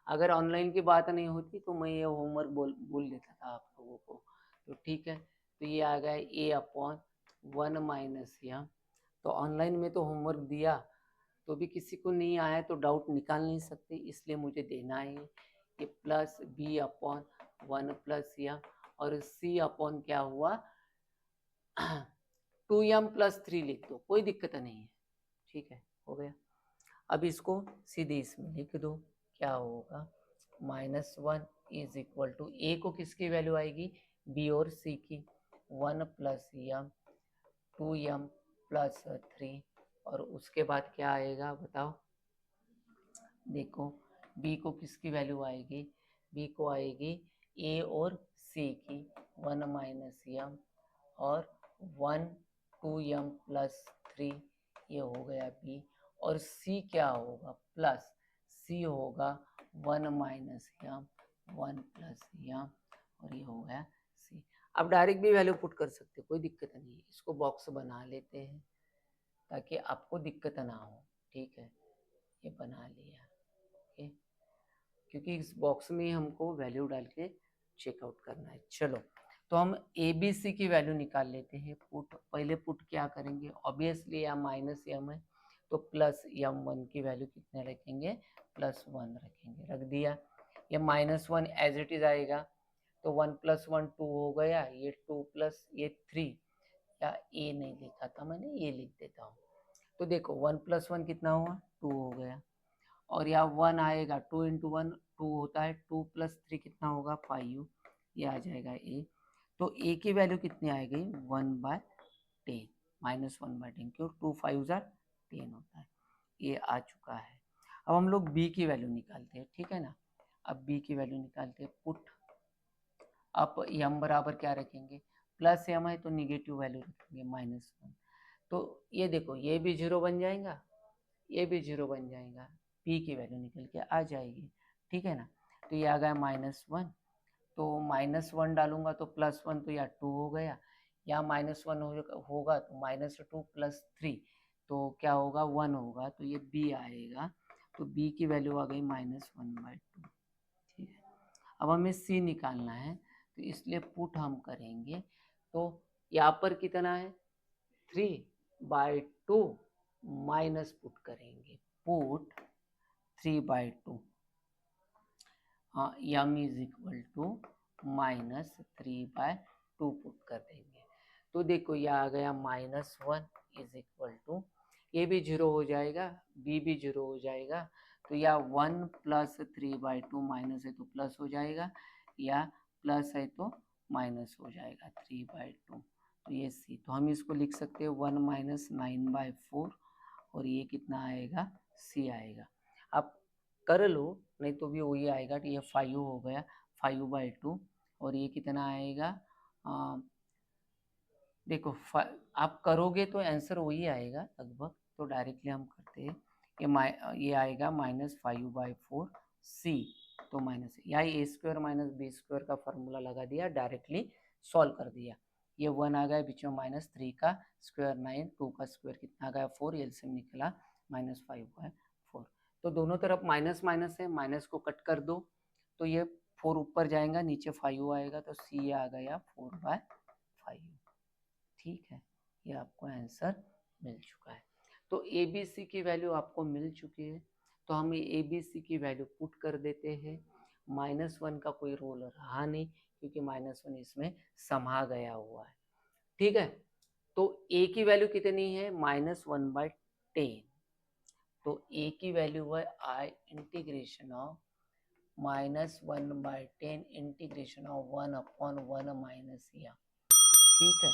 अगर ऑनलाइन की बात नहीं होती तो मैं ये होमवर्क बोल देता था आप लोगों को, तो ठीक है। तो ये आ गया a अपॉन 1 माइनस यम। तो ऑनलाइन में तो होमवर्क दिया तो भी किसी को नहीं आया तो डाउट निकाल नहीं सकते, इसलिए मुझे देना है ये प्लस b अपॉन 1 प्लस यम, और c अपॉन क्या हुआ 2m प्लस 3 लिख दो, कोई दिक्कत नहीं है, ठीक है, हो गया। अब इसको सीधे इसमें लिख दो, क्या होगा -1 इज इक्वल टू, ए को किसकी वैल्यू आएगी बी और सी की, 1 प्लस यम 2m प्लस 3, और उसके बाद क्या आएगा बताओ, देखो b को किसकी वैल्यू आएगी, b को आएगी a और c की 1 माइनस यम और 1 2m प्लस 3, ये हो गया b, और c क्या होगा प्लस c होगा 1 माइनस यम 1 प्लस यम, और ये हो गया c। अब डायरेक्ट भी वैल्यू पुट कर सकते, कोई दिक्कत नहीं है। इसको बॉक्स बना लेते हैं ताकि आपको दिक्कत ना हो, ठीक है, ये बना लिया, ओके, क्योंकि इस बॉक्स में हमको वैल्यू डाल के चेकआउट करना है। चलो तो हम ए बी सी की वैल्यू निकाल लेते हैं। पुट, पहले पुट क्या करेंगे, ऑब्वियसली यहाँ माइनस यम है तो प्लस m1 की वैल्यू कितने रखेंगे, +1 रखेंगे, रख दिया। ये -1 एज इट इज आएगा, तो 1 + 1 2 हो गया, ये 2 प्लस ये 3, या ए नहीं लिखा था मैंने, ये लिख देता हूँ। तो देखो 1 + 1 कितना हुआ 2 हो गया, और यहाँ 1 आएगा, 2 × 1 2 होता है, 2 + 3 कितना होगा 5, ये आ जाएगा ए। तो ए की वैल्यू कितनी आ गई 1/10, -1/10, क्यों 2 5 10 होता है, ये आ चुका है। अब हम लोग बी की वैल्यू निकालते हैं, ठीक है ना। अब बी की वैल्यू निकालते हैं, पुट अब m बराबर क्या रखेंगे, प्लस m है तो निगेटिव वैल्यू रखेंगे -1। तो ये देखो ये भी 0 बन जाएगा, ये भी 0 बन जाएगा, p की वैल्यू निकल के आ जाएगी, ठीक है ना। तो ये आ गया -1, तो -1 डालूंगा तो +1, तो या 2 हो गया, या -1 होगा तो -2 + 3, तो क्या होगा 1 होगा, तो ये b आएगा। तो b की वैल्यू आ गई -1/2, ठीक है। अब हमें c निकालना है, तो इसलिए पुट हम करेंगे, तो यहाँ पर कितना है 3/2 माइनस पुट करेंगे, पुट 3/2, हाँ यम इज इक्वल टू -3/2 पुट कर देंगे। तो देखो ये आ गया -1 इज इक्वल टू, ये भी 0 हो जाएगा, b भी 0 हो जाएगा, तो या 1 + 3/2 माइनस है तो प्लस हो जाएगा, या प्लस है तो माइनस हो जाएगा 3/2, तो ये c। तो हम इसको लिख सकते हैं 1 - 9/4, और ये कितना आएगा c आएगा। आप कर लो नहीं तो भी वही आएगा, तो ये 5 हो गया 5/2, और ये कितना आएगा देखो आप करोगे तो आंसर वही आएगा लगभग, तो डायरेक्टली हम करते हैं, ये आएगा -5/4 c, तो माइनस यहाँ a² - b² का फॉर्मूला लगा दिया, डायरेक्टली सॉल्व कर दिया। ये 1 आ गया, बीच में -3 का स्क्वायर 9, 2 का स्क्वायर कितना आ गया 4, एलसीएम निकला -5/4। तो दोनों तरफ माइनस माइनस है, माइनस को कट कर दो तो ये 4 ऊपर जाएगा, नीचे 5 आएगा, तो c आ गया 4/5, ठीक है। ये आपको आंसर मिल चुका है। तो ए बी सी की वैल्यू आपको मिल चुकी है, तो हम ए बी सी की वैल्यू पुट कर देते हैं। -1 का कोई रोल रहा नहीं क्योंकि -1 इसमें समा गया हुआ है, ठीक है। तो ए की वैल्यू कितनी है -1/10, तो ए की वैल्यू है I integration of -1/10 integration of 1/1 minus यम। ठीक है,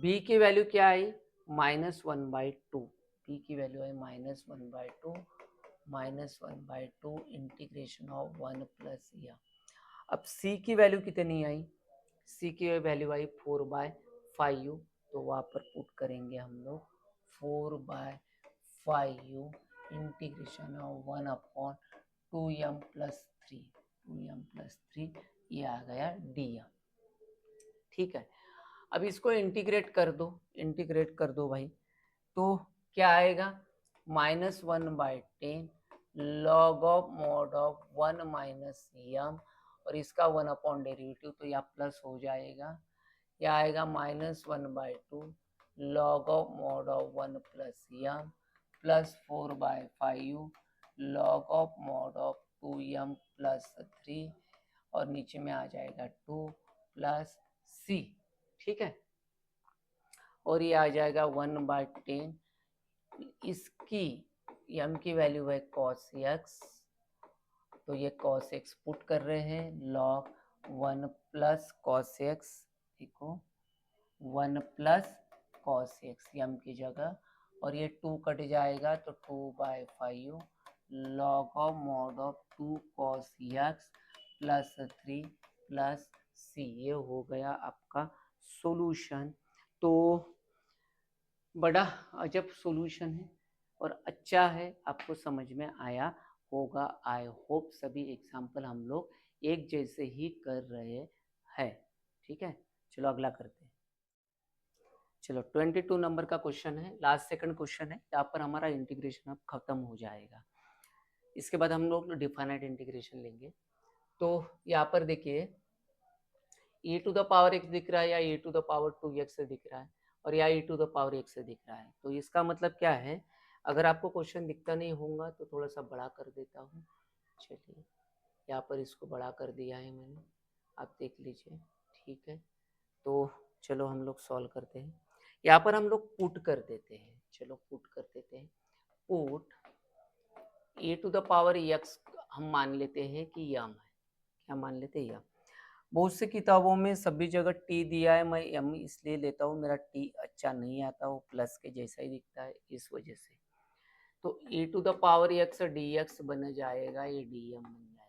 b की वैल्यू क्या आई, -1/2। b की वैल्यू आई -1/2 इंटीग्रेशन ऑफ 1 प्लस यम। अब c की वैल्यू कितनी आई, c की वैल्यू आई 4/5u, तो वहाँ पर पुट करेंगे हम लोग 4/5u integration of 1/2m plus 3, ये आ गया dm। ठीक है, अब इसको इंटीग्रेट कर दो भाई, तो क्या आएगा, -1/10 log of mod of 1 minus यम, और इसका 1 डेरिवेटिव, तो यह प्लस हो जाएगा, यह आएगा -1/2 log of mod of 1 plus m plus 4/5u log of mod of 2m plus 3, और नीचे में आ जाएगा 2 प्लस c। ठीक है, और ये आ जाएगा 1/10, इसकी यम की वैल्यू है cos x, तो ये cos x पुट कर रहे हैं, log 1 प्लस cos x, देखो 1 प्लस cos x यम की जगह, और ये 2 कट जाएगा तो 2/5u log of mod of 2 cos x plus 3 plus c, ये हो गया आपका सॉल्यूशन। तो बड़ा अजब सॉल्यूशन है और अच्छा है, आपको समझ में आया होगा। आई होप सभी एग्जाम्पल हम लोग एक जैसे ही कर रहे हैं। ठीक है, चलो अगला करते हैं। चलो 22 नंबर का क्वेश्चन है, लास्ट सेकंड क्वेश्चन है, यहाँ पर हमारा इंटीग्रेशन अब खत्म हो जाएगा। इसके बाद हम लोग डिफाइनाइट इंटीग्रेशन लेंगे। तो यहाँ पर देखिए e to the power x दिख रहा है या e to the power 2x दिख रहा है, और या e to the power x से दिख रहा है। तो इसका मतलब क्या है, अगर आपको क्वेश्चन दिखता नहीं होगा तो थोड़ा सा बड़ा कर देता हूँ। चलिए यहाँ पर इसको बड़ा कर दिया है मैंने, आप देख लीजिए। ठीक है, तो चलो हम लोग सॉल्व करते हैं। यहाँ पर हम लोग पुट कर देते हैं, चलो पुट कर देते हैं। Put e to the power x हम मान लेते हैं कि यम है, क्या मान लेते हैं, यम। बहुत से किताबों में सभी जगह टी दिया है, मैं एम इसलिए लेता हूँ, मेरा टी अच्छा नहीं आता, वो प्लस के जैसा ही दिखता है इस वजह से। तो e to the power x dx बन जाएगा, ये dm बन जाएगा।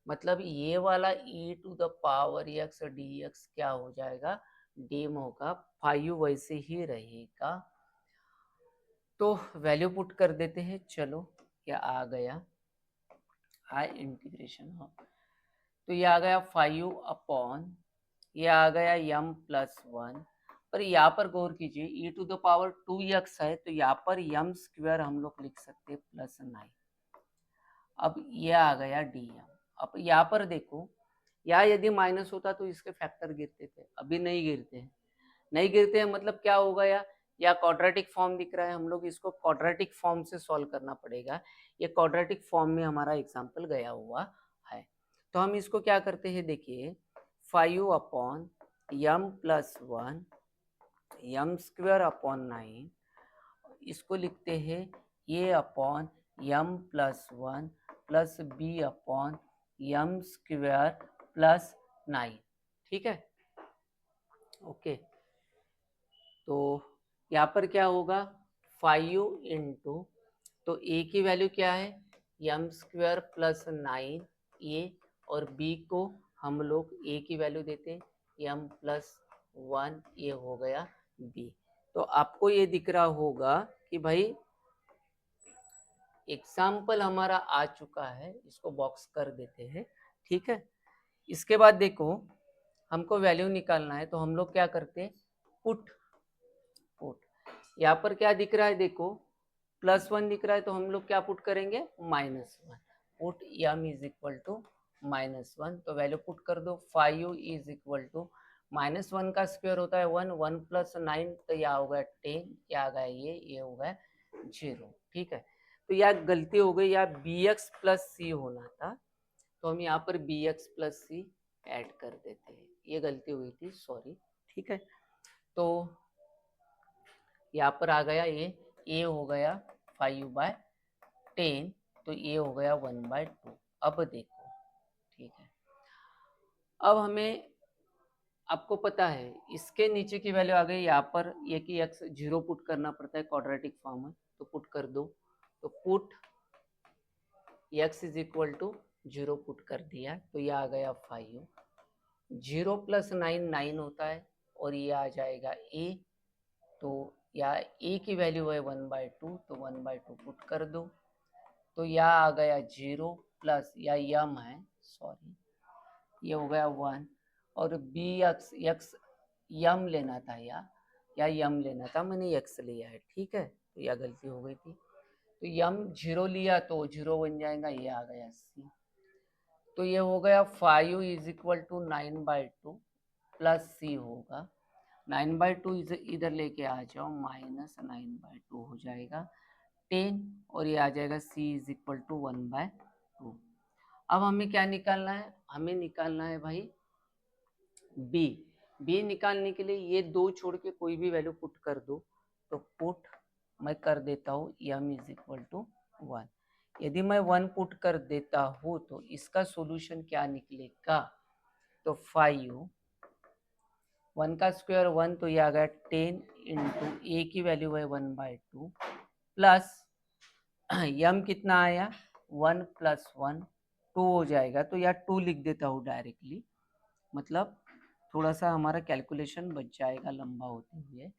मतलब ये वाला e to the power x dx क्या हो जाएगा, dm होगा, 5u वैसे ही रहेगा। तो वैल्यू पुट कर देते हैं, चलो क्या आ गया, आई इंटीग्रेशन हो, तो ये आ गया 5u अपॉन, ये आ गया यम प्लस 1, पर यहाँ पर गौर कीजिए e to the power 2x है, तो यहाँ पर यम स्क्वायर हम लोग लिख सकते हैं प्लस 9। अब ये आ गया dm। अब यहाँ पर देखो, यहाँ यदि माइनस होता तो इसके फैक्टर गिरते थे, अभी नहीं गिरते हैं, नहीं गिरते हैं, मतलब क्या होगा, या क्वाड्रेटिक फॉर्म दिख रहा है, हम लोग इसको क्वाड्रेटिक फॉर्म से सॉल्व करना पड़ेगा। ये क्वाड्रेटिक फॉर्म में हमारा एग्जाम्पल गया हुआ है। तो हम इसको क्या करते हैं, देखिए 5u अपॉन यम प्लस 1 यम स्क्वायर अपॉन 9, इसको लिखते हैं ये अपॉन यम प्लस 1 प्लस बी अपॉन यम स्क्वायर प्लस 9। ठीक है, ओके। तो यहाँ पर क्या होगा, 5u इंटू, तो a की वैल्यू क्या है, यम स्क्वायर प्लस 9 a, और b को हम लोग a की वैल्यू देते हैं यम प्लस 1, ये हो गया b। तो आपको ये दिख रहा होगा कि भाई एग्जाम्पल हमारा आ चुका है, इसको बॉक्स कर देते हैं। ठीक है, इसके बाद देखो हमको वैल्यू निकालना है, तो हम लोग क्या करते हैं, पुट यहाँ पर क्या दिख रहा है, देखो +1 दिख रहा है, तो हम लोग क्या पुट करेंगे, -1, put m is equal to -1, तो वैल्यू पुट कर दो, 5u इज इक्वल टू -1 का स्क्वायर होता है 1, 1 प्लस 9, तो यह होगा 10, क्या आ गया ये हो गया 0। ठीक है, तो यह गलती हो गई, या bx प्लस सी होना था, तो हम यहाँ पर bx प्लस सी ऐड कर देते हैं, ये गलती हुई थी, सॉरी। ठीक है, तो यहाँ पर आ गया ये a हो गया 5/10, तो ये हो गया 1/2। अब देखो, ठीक है, अब हमें, आपको पता है इसके नीचे की वैल्यू आ गई, यहाँ पर ये कि x 0 पुट करना पड़ता है क्वाड्रेटिक फॉर्म में, तो पुट कर दो, तो put x is equal to 0 put कर दिया, तो ये आ गया 5, 0 + 9 9 होता है, और ये आ जाएगा a, तो या a की वैल्यू है 1/2, तो 1/2 पुट कर दो, तो यहाँ आ गया 0 प्लस या यम है, सॉरी ये हो गया 1, और बी एक्स यम लेना था या यम लेना था, मैंने एक्स लिया है, ठीक है, तो यह गलती हो गई थी, तो यम 0 लिया तो 0 बन जाएगा, ये आ गया सी, तो ये हो गया 5 इज इक्वल टू 9/2 प्लस सी होगा, 9/2 इधर लेके आ जाओ, -9/2 हो जाएगा 10, और ये आ जाएगा c इज इक्वल टू 1/2। अब हमें क्या निकालना है, हमें निकालना है भाई b, b निकालने के लिए ये दो छोड़ के कोई भी वैल्यू पुट कर दो, तो पुट मैं कर देता हूँ m इज इक्वल टू 1, यदि मैं 1 पुट कर देता हूँ तो इसका सॉल्यूशन क्या निकलेगा, तो 5, 1 का स्क्वायर 1, तो ये आ गया 10 इंटू ए की वैल्यू है 1/2 प्लस यम कितना आया 1 + 1 2 हो जाएगा, तो यार 2 लिख देता हूँ डायरेक्टली, मतलब थोड़ा सा हमारा कैलकुलेशन बच जाएगा लंबा होते हुए,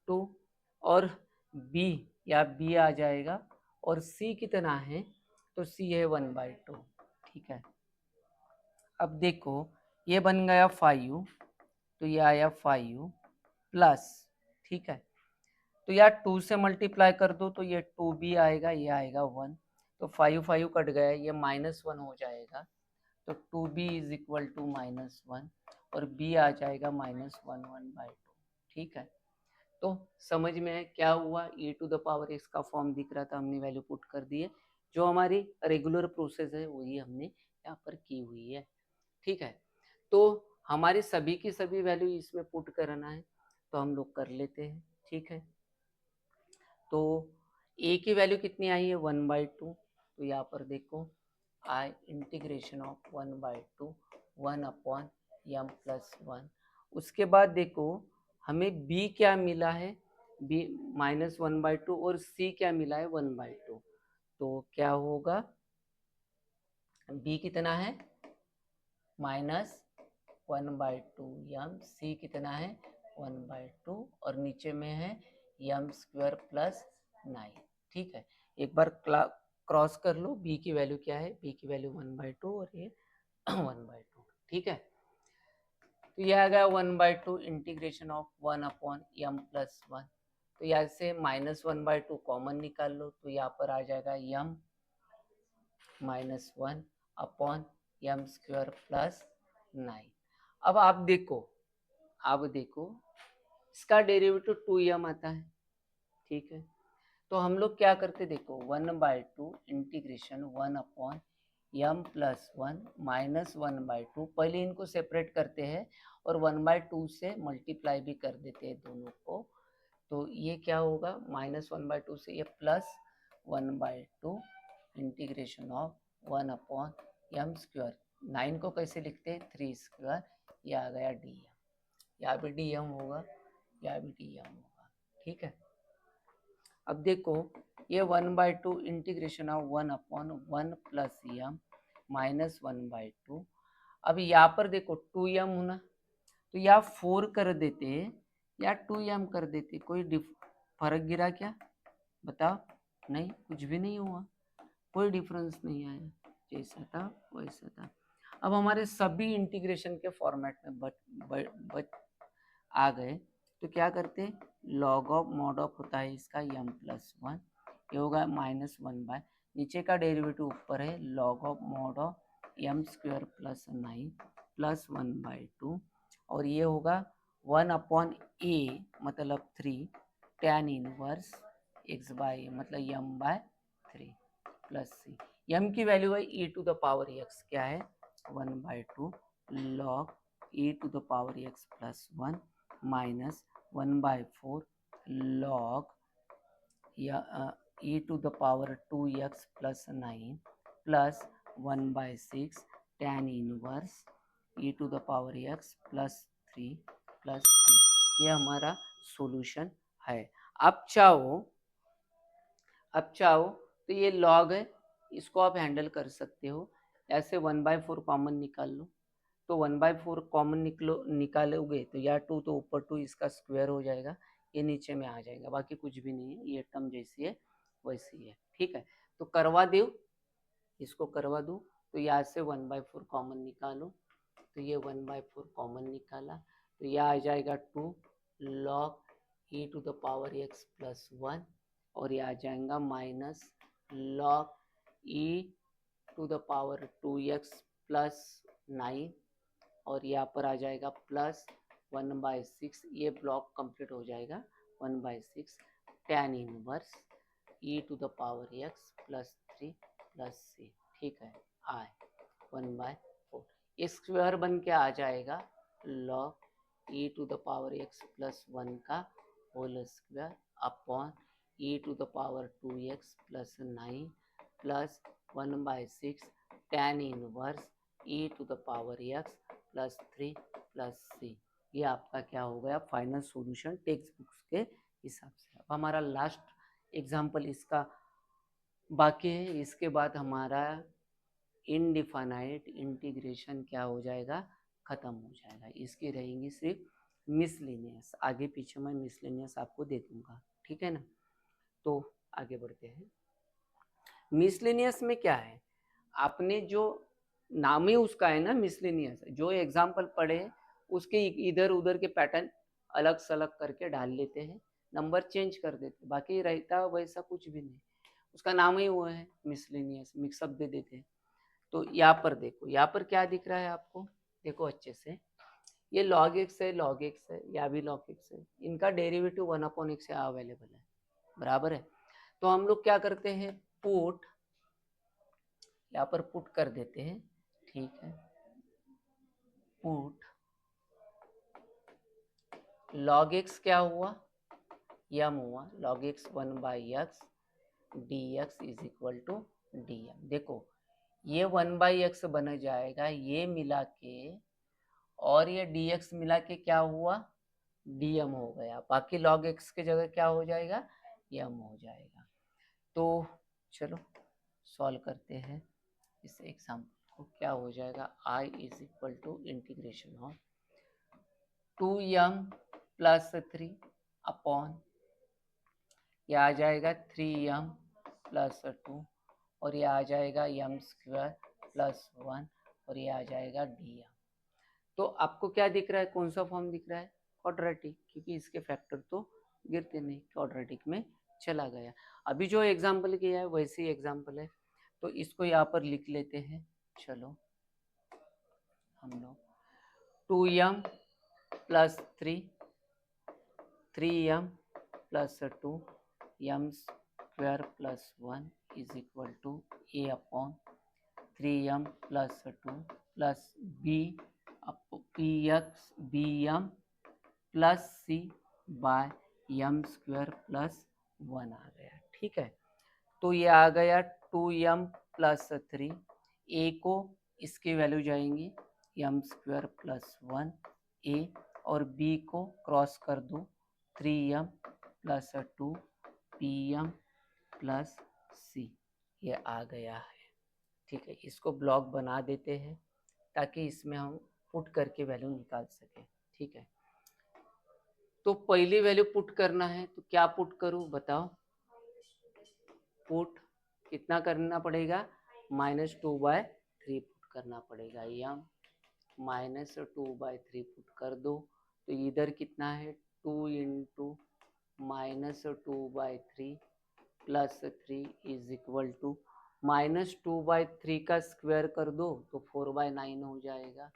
2, और b या b आ जाएगा, और c कितना है, तो c है 1/2, ठीक है। अब देखो ये बन गया 5, तो ये आया 5 प्लस, ठीक है, तो यार 2 से मल्टीप्लाई कर दो, तो ये 2 भी आएगा, ये आएगा 1, तो 5 5 कट गया, ये -1 हो जाएगा, तो 2b इज इक्वल टू -1, और b आ जाएगा -1/2, ठीक है। तो समझ में है क्या हुआ, e⁻x का फॉर्म दिख रहा था, हमने वैल्यू पुट कर दी है, जो हमारी रेगुलर प्रोसेस है वही हमने यहाँ पर की हुई है, ठीक है। तो हमारी सभी की सभी वैल्यू इसमें पुट करना है, तो हम लोग कर लेते हैं, ठीक है। तो a की वैल्यू कितनी आई है 1/2, तो यहाँ पर देखो आई इंटीग्रेशन ऑफ 1/2 1/m+1, उसके बाद देखो हमें b क्या मिला है, b -1/2, और c क्या मिला है 1/2, तो क्या होगा, b कितना है -1/2 यम, c कितना है 1/2, और नीचे में है m² + 9, ठीक है। एक बार क्रॉस कर लो, b की वैल्यू क्या है, b की वैल्यू 1/2 और ये 1/2, ठीक है। तो यह आ गया 1/2 इंटीग्रेशन ऑफ 1/m+1, तो यहाँ से -1/2 कॉमन निकाल लो, तो यहाँ पर आ जाएगा m -1/m² + 9। अब आप देखो इसका डेरिवेटिव 2m आता है, ठीक है, तो हम लोग क्या करते देखो 1/2 इंटीग्रेशन 1/m+1 -1/2, पहले इनको सेपरेट करते हैं और 1/2 से मल्टीप्लाई भी कर देते हैं दोनों को, तो ये क्या होगा -1/2 से ये +1/2 इंटीग्रेशन ऑफ 1/m², 9 को कैसे लिखते हैं 3², ये आ गया dm, यहाँ भी dm होगा, यहाँ भी dm होगा, ठीक है। अब देखो ये 1/2 इंटीग्रेशन ऑफ 1/1 + m -1/2, अब यहाँ पर देखो 2m होना, तो यहाँ 4 कर देते या 2m कर देते, कोई फर्क गिरा क्या, बताओ, नहीं, कुछ भी नहीं हुआ, कोई डिफरेंस नहीं आया, जैसा था वैसा था। अब हमारे सभी इंटीग्रेशन के फॉर्मेट में बच आ गए, तो क्या करते हैं लॉग ऑफ मॉड ऑफ होता है इसका m+1, ये होगा -1/, नीचे का डेरिवेटिव ऊपर है log of mod of m² + 9 + 1/2, और ये होगा 1/a मतलब 3 tan इनवर्स x/a मतलब m/3 प्लस c, m की वैल्यू है e⁻x, क्या है 1/2 log e⁻x + 1 -1/4 log e⁻2x + 9 plus 1/6 tan inverse e to the power x plus 3 plus c। ये हमारा सॉल्यूशन है। अब चाहो तो ये लॉग है, इसको आप हैंडल कर सकते हो। ऐसे 1/4 कॉमन निकाल लो, तो 1/4 कॉमन निकालोगे तो या 2 तो ऊपर 2 इसका स्क्वायर हो जाएगा, ये नीचे में आ जाएगा, बाकी कुछ भी नहीं है, ये टर्म जैसी है वैसी है। ठीक है, तो करवा दो, इसको करवा दूँ तो यहाँ से 1/4 कॉमन निकालो, तो ये 1/4 कॉमन निकाला तो यह आ जाएगा 2 log e to the power x plus 1 और ये आ जाएगा minus log e to the power 2x plus 9 और यहाँ पर आ जाएगा प्लस 1/6। ये ब्लॉक कंप्लीट हो जाएगा 1/6 tan inverse e to the power x plus 3 plus c। ठीक है, आए 1/4 ये स्क्वायर बन के आ जाएगा log e to the power x plus 1 का whole square upon e to the power 2x plus 9 plus 1/6 tan inverse e to the power x plus 3 plus c। ये आपका क्या हो गया फाइनल सॉल्यूशन टेक्स्ट बुक्स के हिसाब से। अब हमारा लास्ट एग्जाम्पल इसका बाकी है, इसके बाद हमारा इनडिफाइनाइट इंटीग्रेशन क्या हो जाएगा, खत्म हो जाएगा। इसकी रहेंगी सिर्फ मिसलिनियस, आगे पीछे मैं मिसलिनियस आपको दे दूंगा। ठीक है ना, तो आगे बढ़ते हैं। मिसलिनियस में क्या है, आपने जो नाम ही उसका है ना मिसलिनियस, जो एग्जाम्पल पढ़े उसके इधर उधर के पैटर्न अलग सलग करके डाल लेते हैं, नंबर चेंज कर देते, बाकी रहता वैसा कुछ भी नहीं, उसका नाम ही वो है मिसलिनियस, मिक्सअप दे देते हैं। तो यहाँ पर देखो, यहाँ पर क्या दिख रहा है आपको, देखो अच्छे से, ये log x है, log x है, या भी log x है, इनका डेरिवेटिव 1/x अवेलेबल है, बराबर है। तो हम लोग क्या करते हैं, पुट, यहाँ पर पुट कर देते हैं। ठीक है, पुट log x क्या हुआ, यम हुआ, log x 1/x dx is equal to dm। देखो ये 1/x बन जाएगा, ये मिला के और ये dx मिला के क्या हुआ, dm हो गया, बाकी log x के जगह क्या हो जाएगा, m हो जाएगा। तो चलो सॉल्व करते हैं इस एग्जाम्पल को, क्या हो जाएगा, i is equal to integration of 2m plus 3 upon यह आ जाएगा 3m प्लस 2 और ये आ जाएगा m स्क्वायर प्लस 1 और ये आ जाएगा dm। तो आपको क्या दिख रहा है, कौन सा फॉर्म दिख रहा है, क्वाड्रेटिक, क्योंकि इसके फैक्टर तो गिरते नहीं, क्वाड्रेटिक में चला गया। अभी जो एग्जाम्पल किया है वैसे ही एग्जाम्पल है, तो इसको यहाँ पर लिख लेते हैं। चलो हम लोग 2m plus 3m plus 2 m square plus 1 is equal to a upon 3m plus 2 plus b px bm plus c by m square plus 1 आ गया। ठीक है, तो ये आ गया 2m प्लस 3, a को इसकी वैल्यू जाएंगी m स्क्वायर प्लस 1 a और b को क्रॉस कर दो 3m plus 2 pm plus c, ये आ गया है। ठीक है, इसको ब्लॉक बना देते हैं ताकि इसमें हम पुट करके वैल्यू निकाल सके। ठीक है, तो पहली वैल्यू पुट करना है, तो क्या पुट करूं बताओ, पुट कितना करना पड़ेगा, -2/3 पुट करना पड़ेगा, यम -2/3 पुट कर दो, तो इधर कितना है 2 into -2/3 plus 3 is equal to -2/3 का स्क्वायर कर दो तो 4/9 हो जाएगा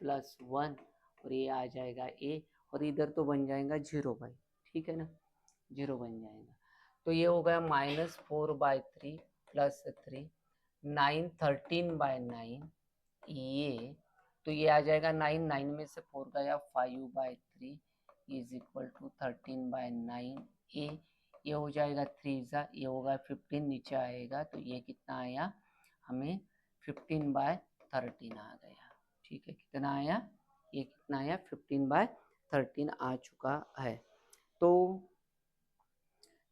प्लस 1 और ये आ जाएगा a और इधर तो बन जाएगा 0 भाई। ठीक है ना, 0 बन जाएगा, तो ये हो गया -4/3 प्लस 3 9 13/9 ये, तो ये आ जाएगा 9 9 में से 4 गया 5/3 इज इक्वल टू 13/9 ए, ये हो जाएगा 3 जा, ये होगा 15 नीचे आएगा, तो ये कितना आया हमें 15/13 आ गया। ठीक है, कितना आया, ये कितना आया, 15/13 आ चुका है। तो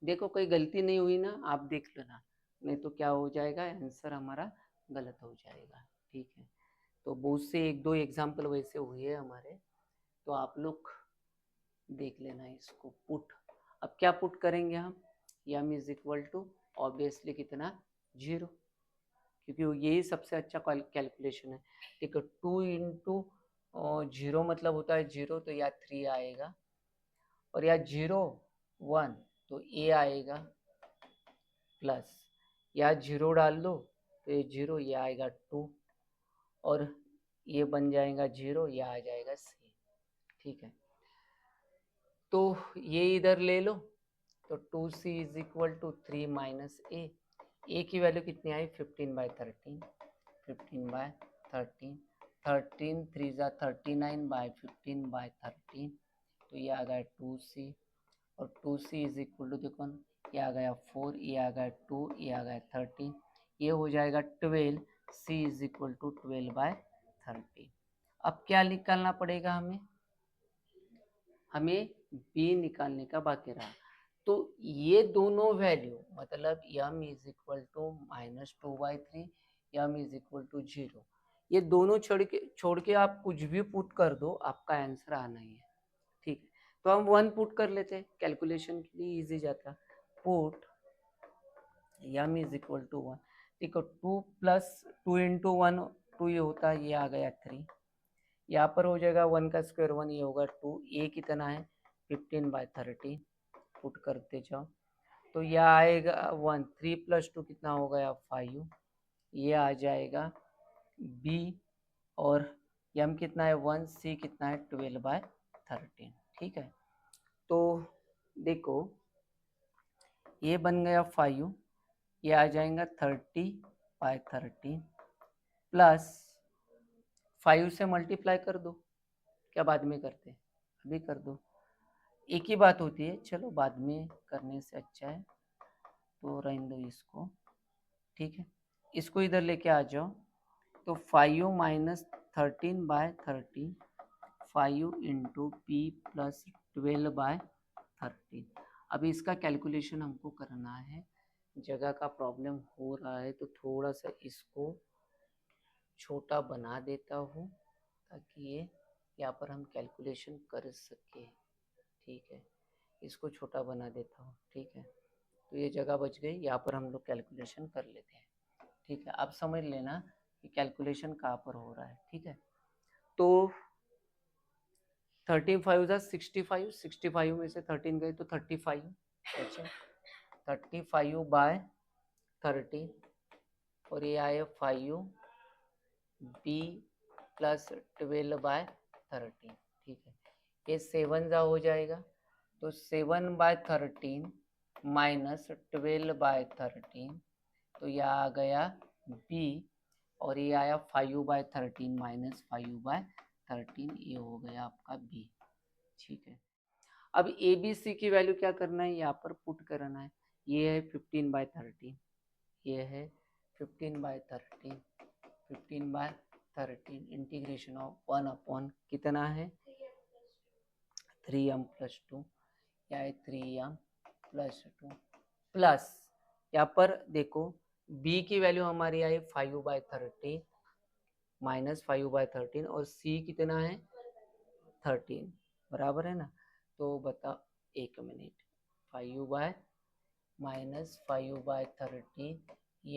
देखो कोई गलती नहीं हुई ना, आप देख लेना, नहीं तो क्या हो जाएगा, आंसर हमारा गलत हो जाएगा। ठीक है, तो बहुत से एक दो एग्जाम्पल वैसे हुए हैं हमारे, तो आप लोग देख लेना इसको। पुट, अब क्या पुट करेंगे हम, m is equal to obviously कितना, 0, क्योंकि यही सबसे अच्छा कैलकुलेशन है। देखो 2 इंटू 0 मतलब होता है 0, तो या 3 आएगा, और या 0 1 तो a आएगा, प्लस या 0 डाल दो तो ये 0, ये आएगा 2, और ये बन जाएगा 0, ये आ जाएगा c। ठीक है, तो ये इधर ले लो, तो 2c is equal to 3 minus a की वैल्यू कितनी आई, 15/13, 15/13, 13 3 जा 39/15/13, तो ये आ गया 2c, और 2c इज इक्वल टू देखो ये आ गया 4, ये आ गया 2, ये आ गया 13, ये हो जाएगा 12, c इज इक्वल टू 12/13। अब क्या निकालना पड़ेगा हमें b निकालने का बाकी रहा। तो ये दोनों वैल्यू मतलब m is equal to -2/3, m is equal to 0, ये दोनों छोड़ के आप कुछ भी पुट कर दो, आपका आंसर आना ही है। ठीक है, तो हम 1 पुट कर लेते हैं, कैलकुलेशन के लिए इजी जाता। Put m is equal to 1, देखो 2 प्लस 2 इंटू 1 2 ये होता है, ये आ गया 3, यहाँ पर हो जाएगा 1 का स्क्वायर 1, ये होगा 2, ये कितना है 15/13, पुट करते जाओ, तो यह आएगा 1, 3 प्लस 2 कितना हो गया 5, ये आ जाएगा b, और m कितना है 1, c कितना है 12/13। ठीक है, तो देखो ये बन गया 5, ये आ जाएगा 30/13, प्लस 5 से मल्टीप्लाई कर दो, क्या बाद में करते हैं, अभी कर दो, एक ही बात होती है, चलो बाद में करने से अच्छा है, तो रहने दो इसको। ठीक है, इसको इधर लेके आ जाओ, तो 5 माइनस 13/13, 5 इंटू पी प्लस 12/13। अभी इसका कैलकुलेशन हमको करना है, जगह का प्रॉब्लम हो रहा है, तो थोड़ा सा इसको छोटा बना देता हूँ ताकि ये यहाँ पर हम कैलकुलेशन कर सके। ठीक है, इसको छोटा बना देता हूँ। ठीक है, तो ये जगह बच गई, यहाँ पर हम लोग कैलकुलेशन कर लेते हैं। ठीक है, आप समझ लेना कि कैलकुलेशन कहाँ पर हो रहा है। ठीक है, तो 13 5 जा 65, 65 में से 13 गए तो 35, अच्छा 35/13, और ये आए 5 b प्लस 12/13। ठीक है, ये 7 जा हो जाएगा, तो 7/13 माइनस 12/13, तो यह आ गया b, और ये आया 5/13 माइनस 5/13, ये हो गया आपका b। ठीक है, अब ए बी सी की वैल्यू क्या करना है, यहाँ पर पुट करना है। ये है 15/13, ये है 15/13, 15/13 इंटीग्रेशन ऑफ 1 अपॉन कितना है 3m प्लस 2, या है 3m प्लस 2, प्लस यहाँ पर देखो b की वैल्यू हमारी आई 5/13 माइनस 5/13, और c कितना है 13, बराबर है ना, तो बता एक मिनट, 5 माइनस 5/13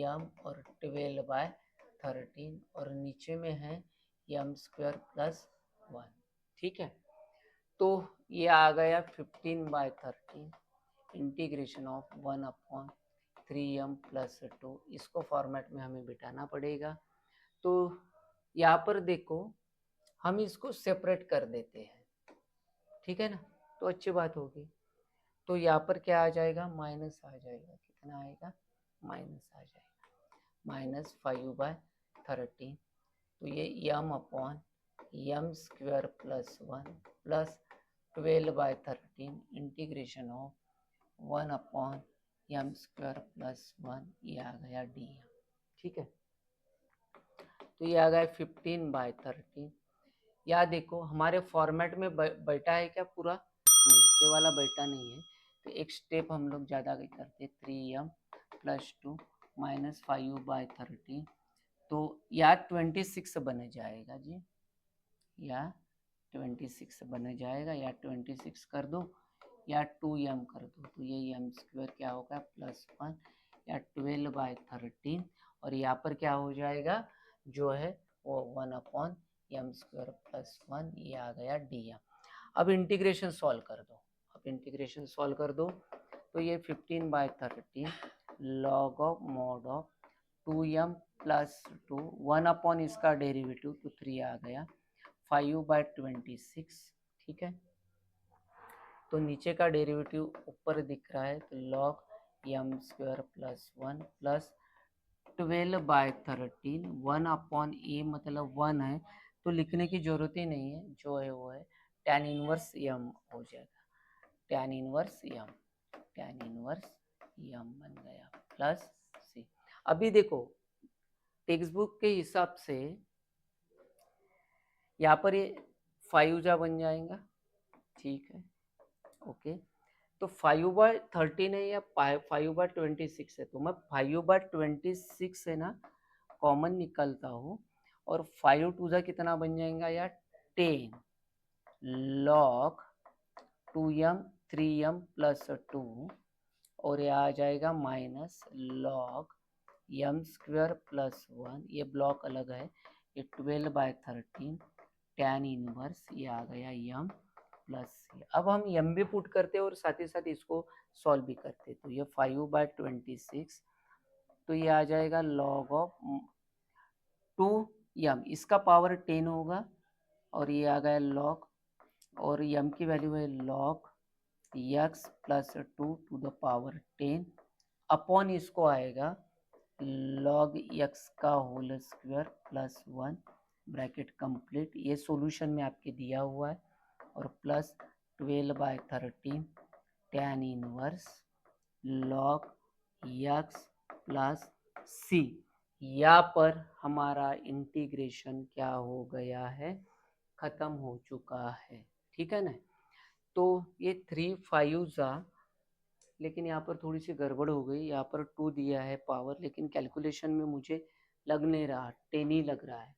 m और 12/13, और नीचे में है m² प्लस 1। ठीक है, तो ये आ गया 15/13 integration of 1 upon 3m plus 2, इसको फॉर्मेट में हमें बिठाना पड़ेगा। तो यहाँ पर देखो हम इसको सेपरेट कर देते हैं, ठीक है ना, तो अच्छी बात होगी। तो यहाँ पर क्या आ जाएगा, माइनस आ जाएगा, कितना आएगा माइनस आ जाएगा, -5/13, तो ये m upon m² plus 1 plus 12/13 integration of 1 upon m² plus 1, ये आ गया dm। ठीक है, तो ये आ गया 15/13। या देखो हमारे फॉर्मेट में बैठा है क्या पूरा? नहीं, ये वाला बैठा नहीं है, तो एक स्टेप हम लोग ज़्यादा करते, 3m + 2 - 5/13, तो या 26 बन जाएगा जी, या 26 बन जाएगा, या 26 कर दो या 2m कर दो, तो ये m² क्या होगा +1 या 12/13, और यहाँ पर क्या हो जाएगा जो है वो 1/m² +1, ये आ गया dm। अब इंटीग्रेशन सॉल्व कर दो, तो ये 15/13 log of mod of 2m + 2 1 इसका डेरिवेटिव तो 3 आ गया 5/26, ठीक है। तो नीचे का डेरिवेटिव ऊपर दिख रहा है, तो log m² +1 प्लस 12/13 1/a मतलब 1 है, तो लिखने की जरूरत ही नहीं है, जो है वो है tan इनवर्स m हो जाएगा, tan इनवर्स m बन गया प्लस c। अभी देखो टेक्स्ट बुक के हिसाब से यहाँ पर ये 5 जा बन जाएगा, ठीक है, ओके। तो 5/13 है या 5/26 है, तो मैं 5/26 है ना कॉमन निकलता हूँ, और 5 2 जा कितना बन जाएगा या 10 log 2m 3m + 2, और ये आ जाएगा माइनस log m² +1, ये ब्लॉक अलग है, ये 12/13 tan इनवर्स, ये आ गया m प्लस c। अब हम m भी पुट करते और साथ ही साथ इसको सॉल्व भी करते, तो ये 5/26, तो ये आ जाएगा log ऑफ 2m, इसका पावर 10 होगा, और ये आ गया log, और m की वैल्यू है log x + 2 to the power 10 upon इसको आएगा log x का होल स्क्वायर +1 ब्रैकेट कंप्लीट, ये सॉल्यूशन में आपके दिया हुआ है, और plus 12/13 tan inverse log x + c। यहाँ पर हमारा इंटीग्रेशन क्या हो गया है, खत्म हो चुका है, ठीक है ना। तो ये 3 5 जा, लेकिन यहाँ पर थोड़ी सी गड़बड़ हो गई, यहाँ पर 2 दिया है पावर, लेकिन कैलकुलेशन में मुझे लग नहीं रहा, 10 ही लग रहा है।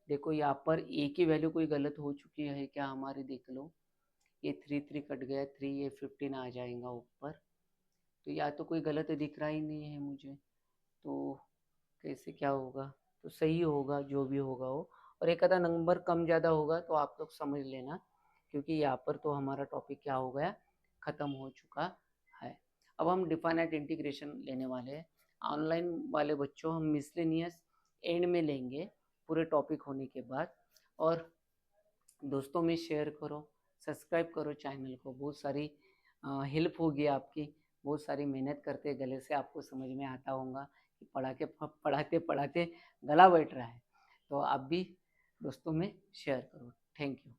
देखो यहाँ पर ए की वैल्यू कोई गलत हो चुकी है क्या हमारी, देख लो, ये 3 3 कट गया 3, ये 15 आ जाएगा ऊपर, तो या तो कोई गलत दिख रहा ही नहीं है मुझे, तो कैसे क्या होगा, तो सही होगा जो भी होगा वो, और एक आधा नंबर कम ज़्यादा होगा तो आप लोग समझ लेना, क्योंकि यहाँ पर तो हमारा टॉपिक क्या हो गया, ख़त्म हो चुका है। अब हम डिफाइनाइट इंटीग्रेशन लेने वाले हैं। ऑनलाइन वाले बच्चों हम मिसलेनियस एंड में लेंगे पूरे टॉपिक होने के बाद, और दोस्तों में शेयर करो, सब्सक्राइब करो चैनल को, बहुत सारी हेल्प होगी आपकी, बहुत सारी मेहनत करते गले से आपको समझ में आता होगा कि पढ़ाते पढ़ाते गला बैठ रहा है, तो आप भी दोस्तों में शेयर करो। Thank you.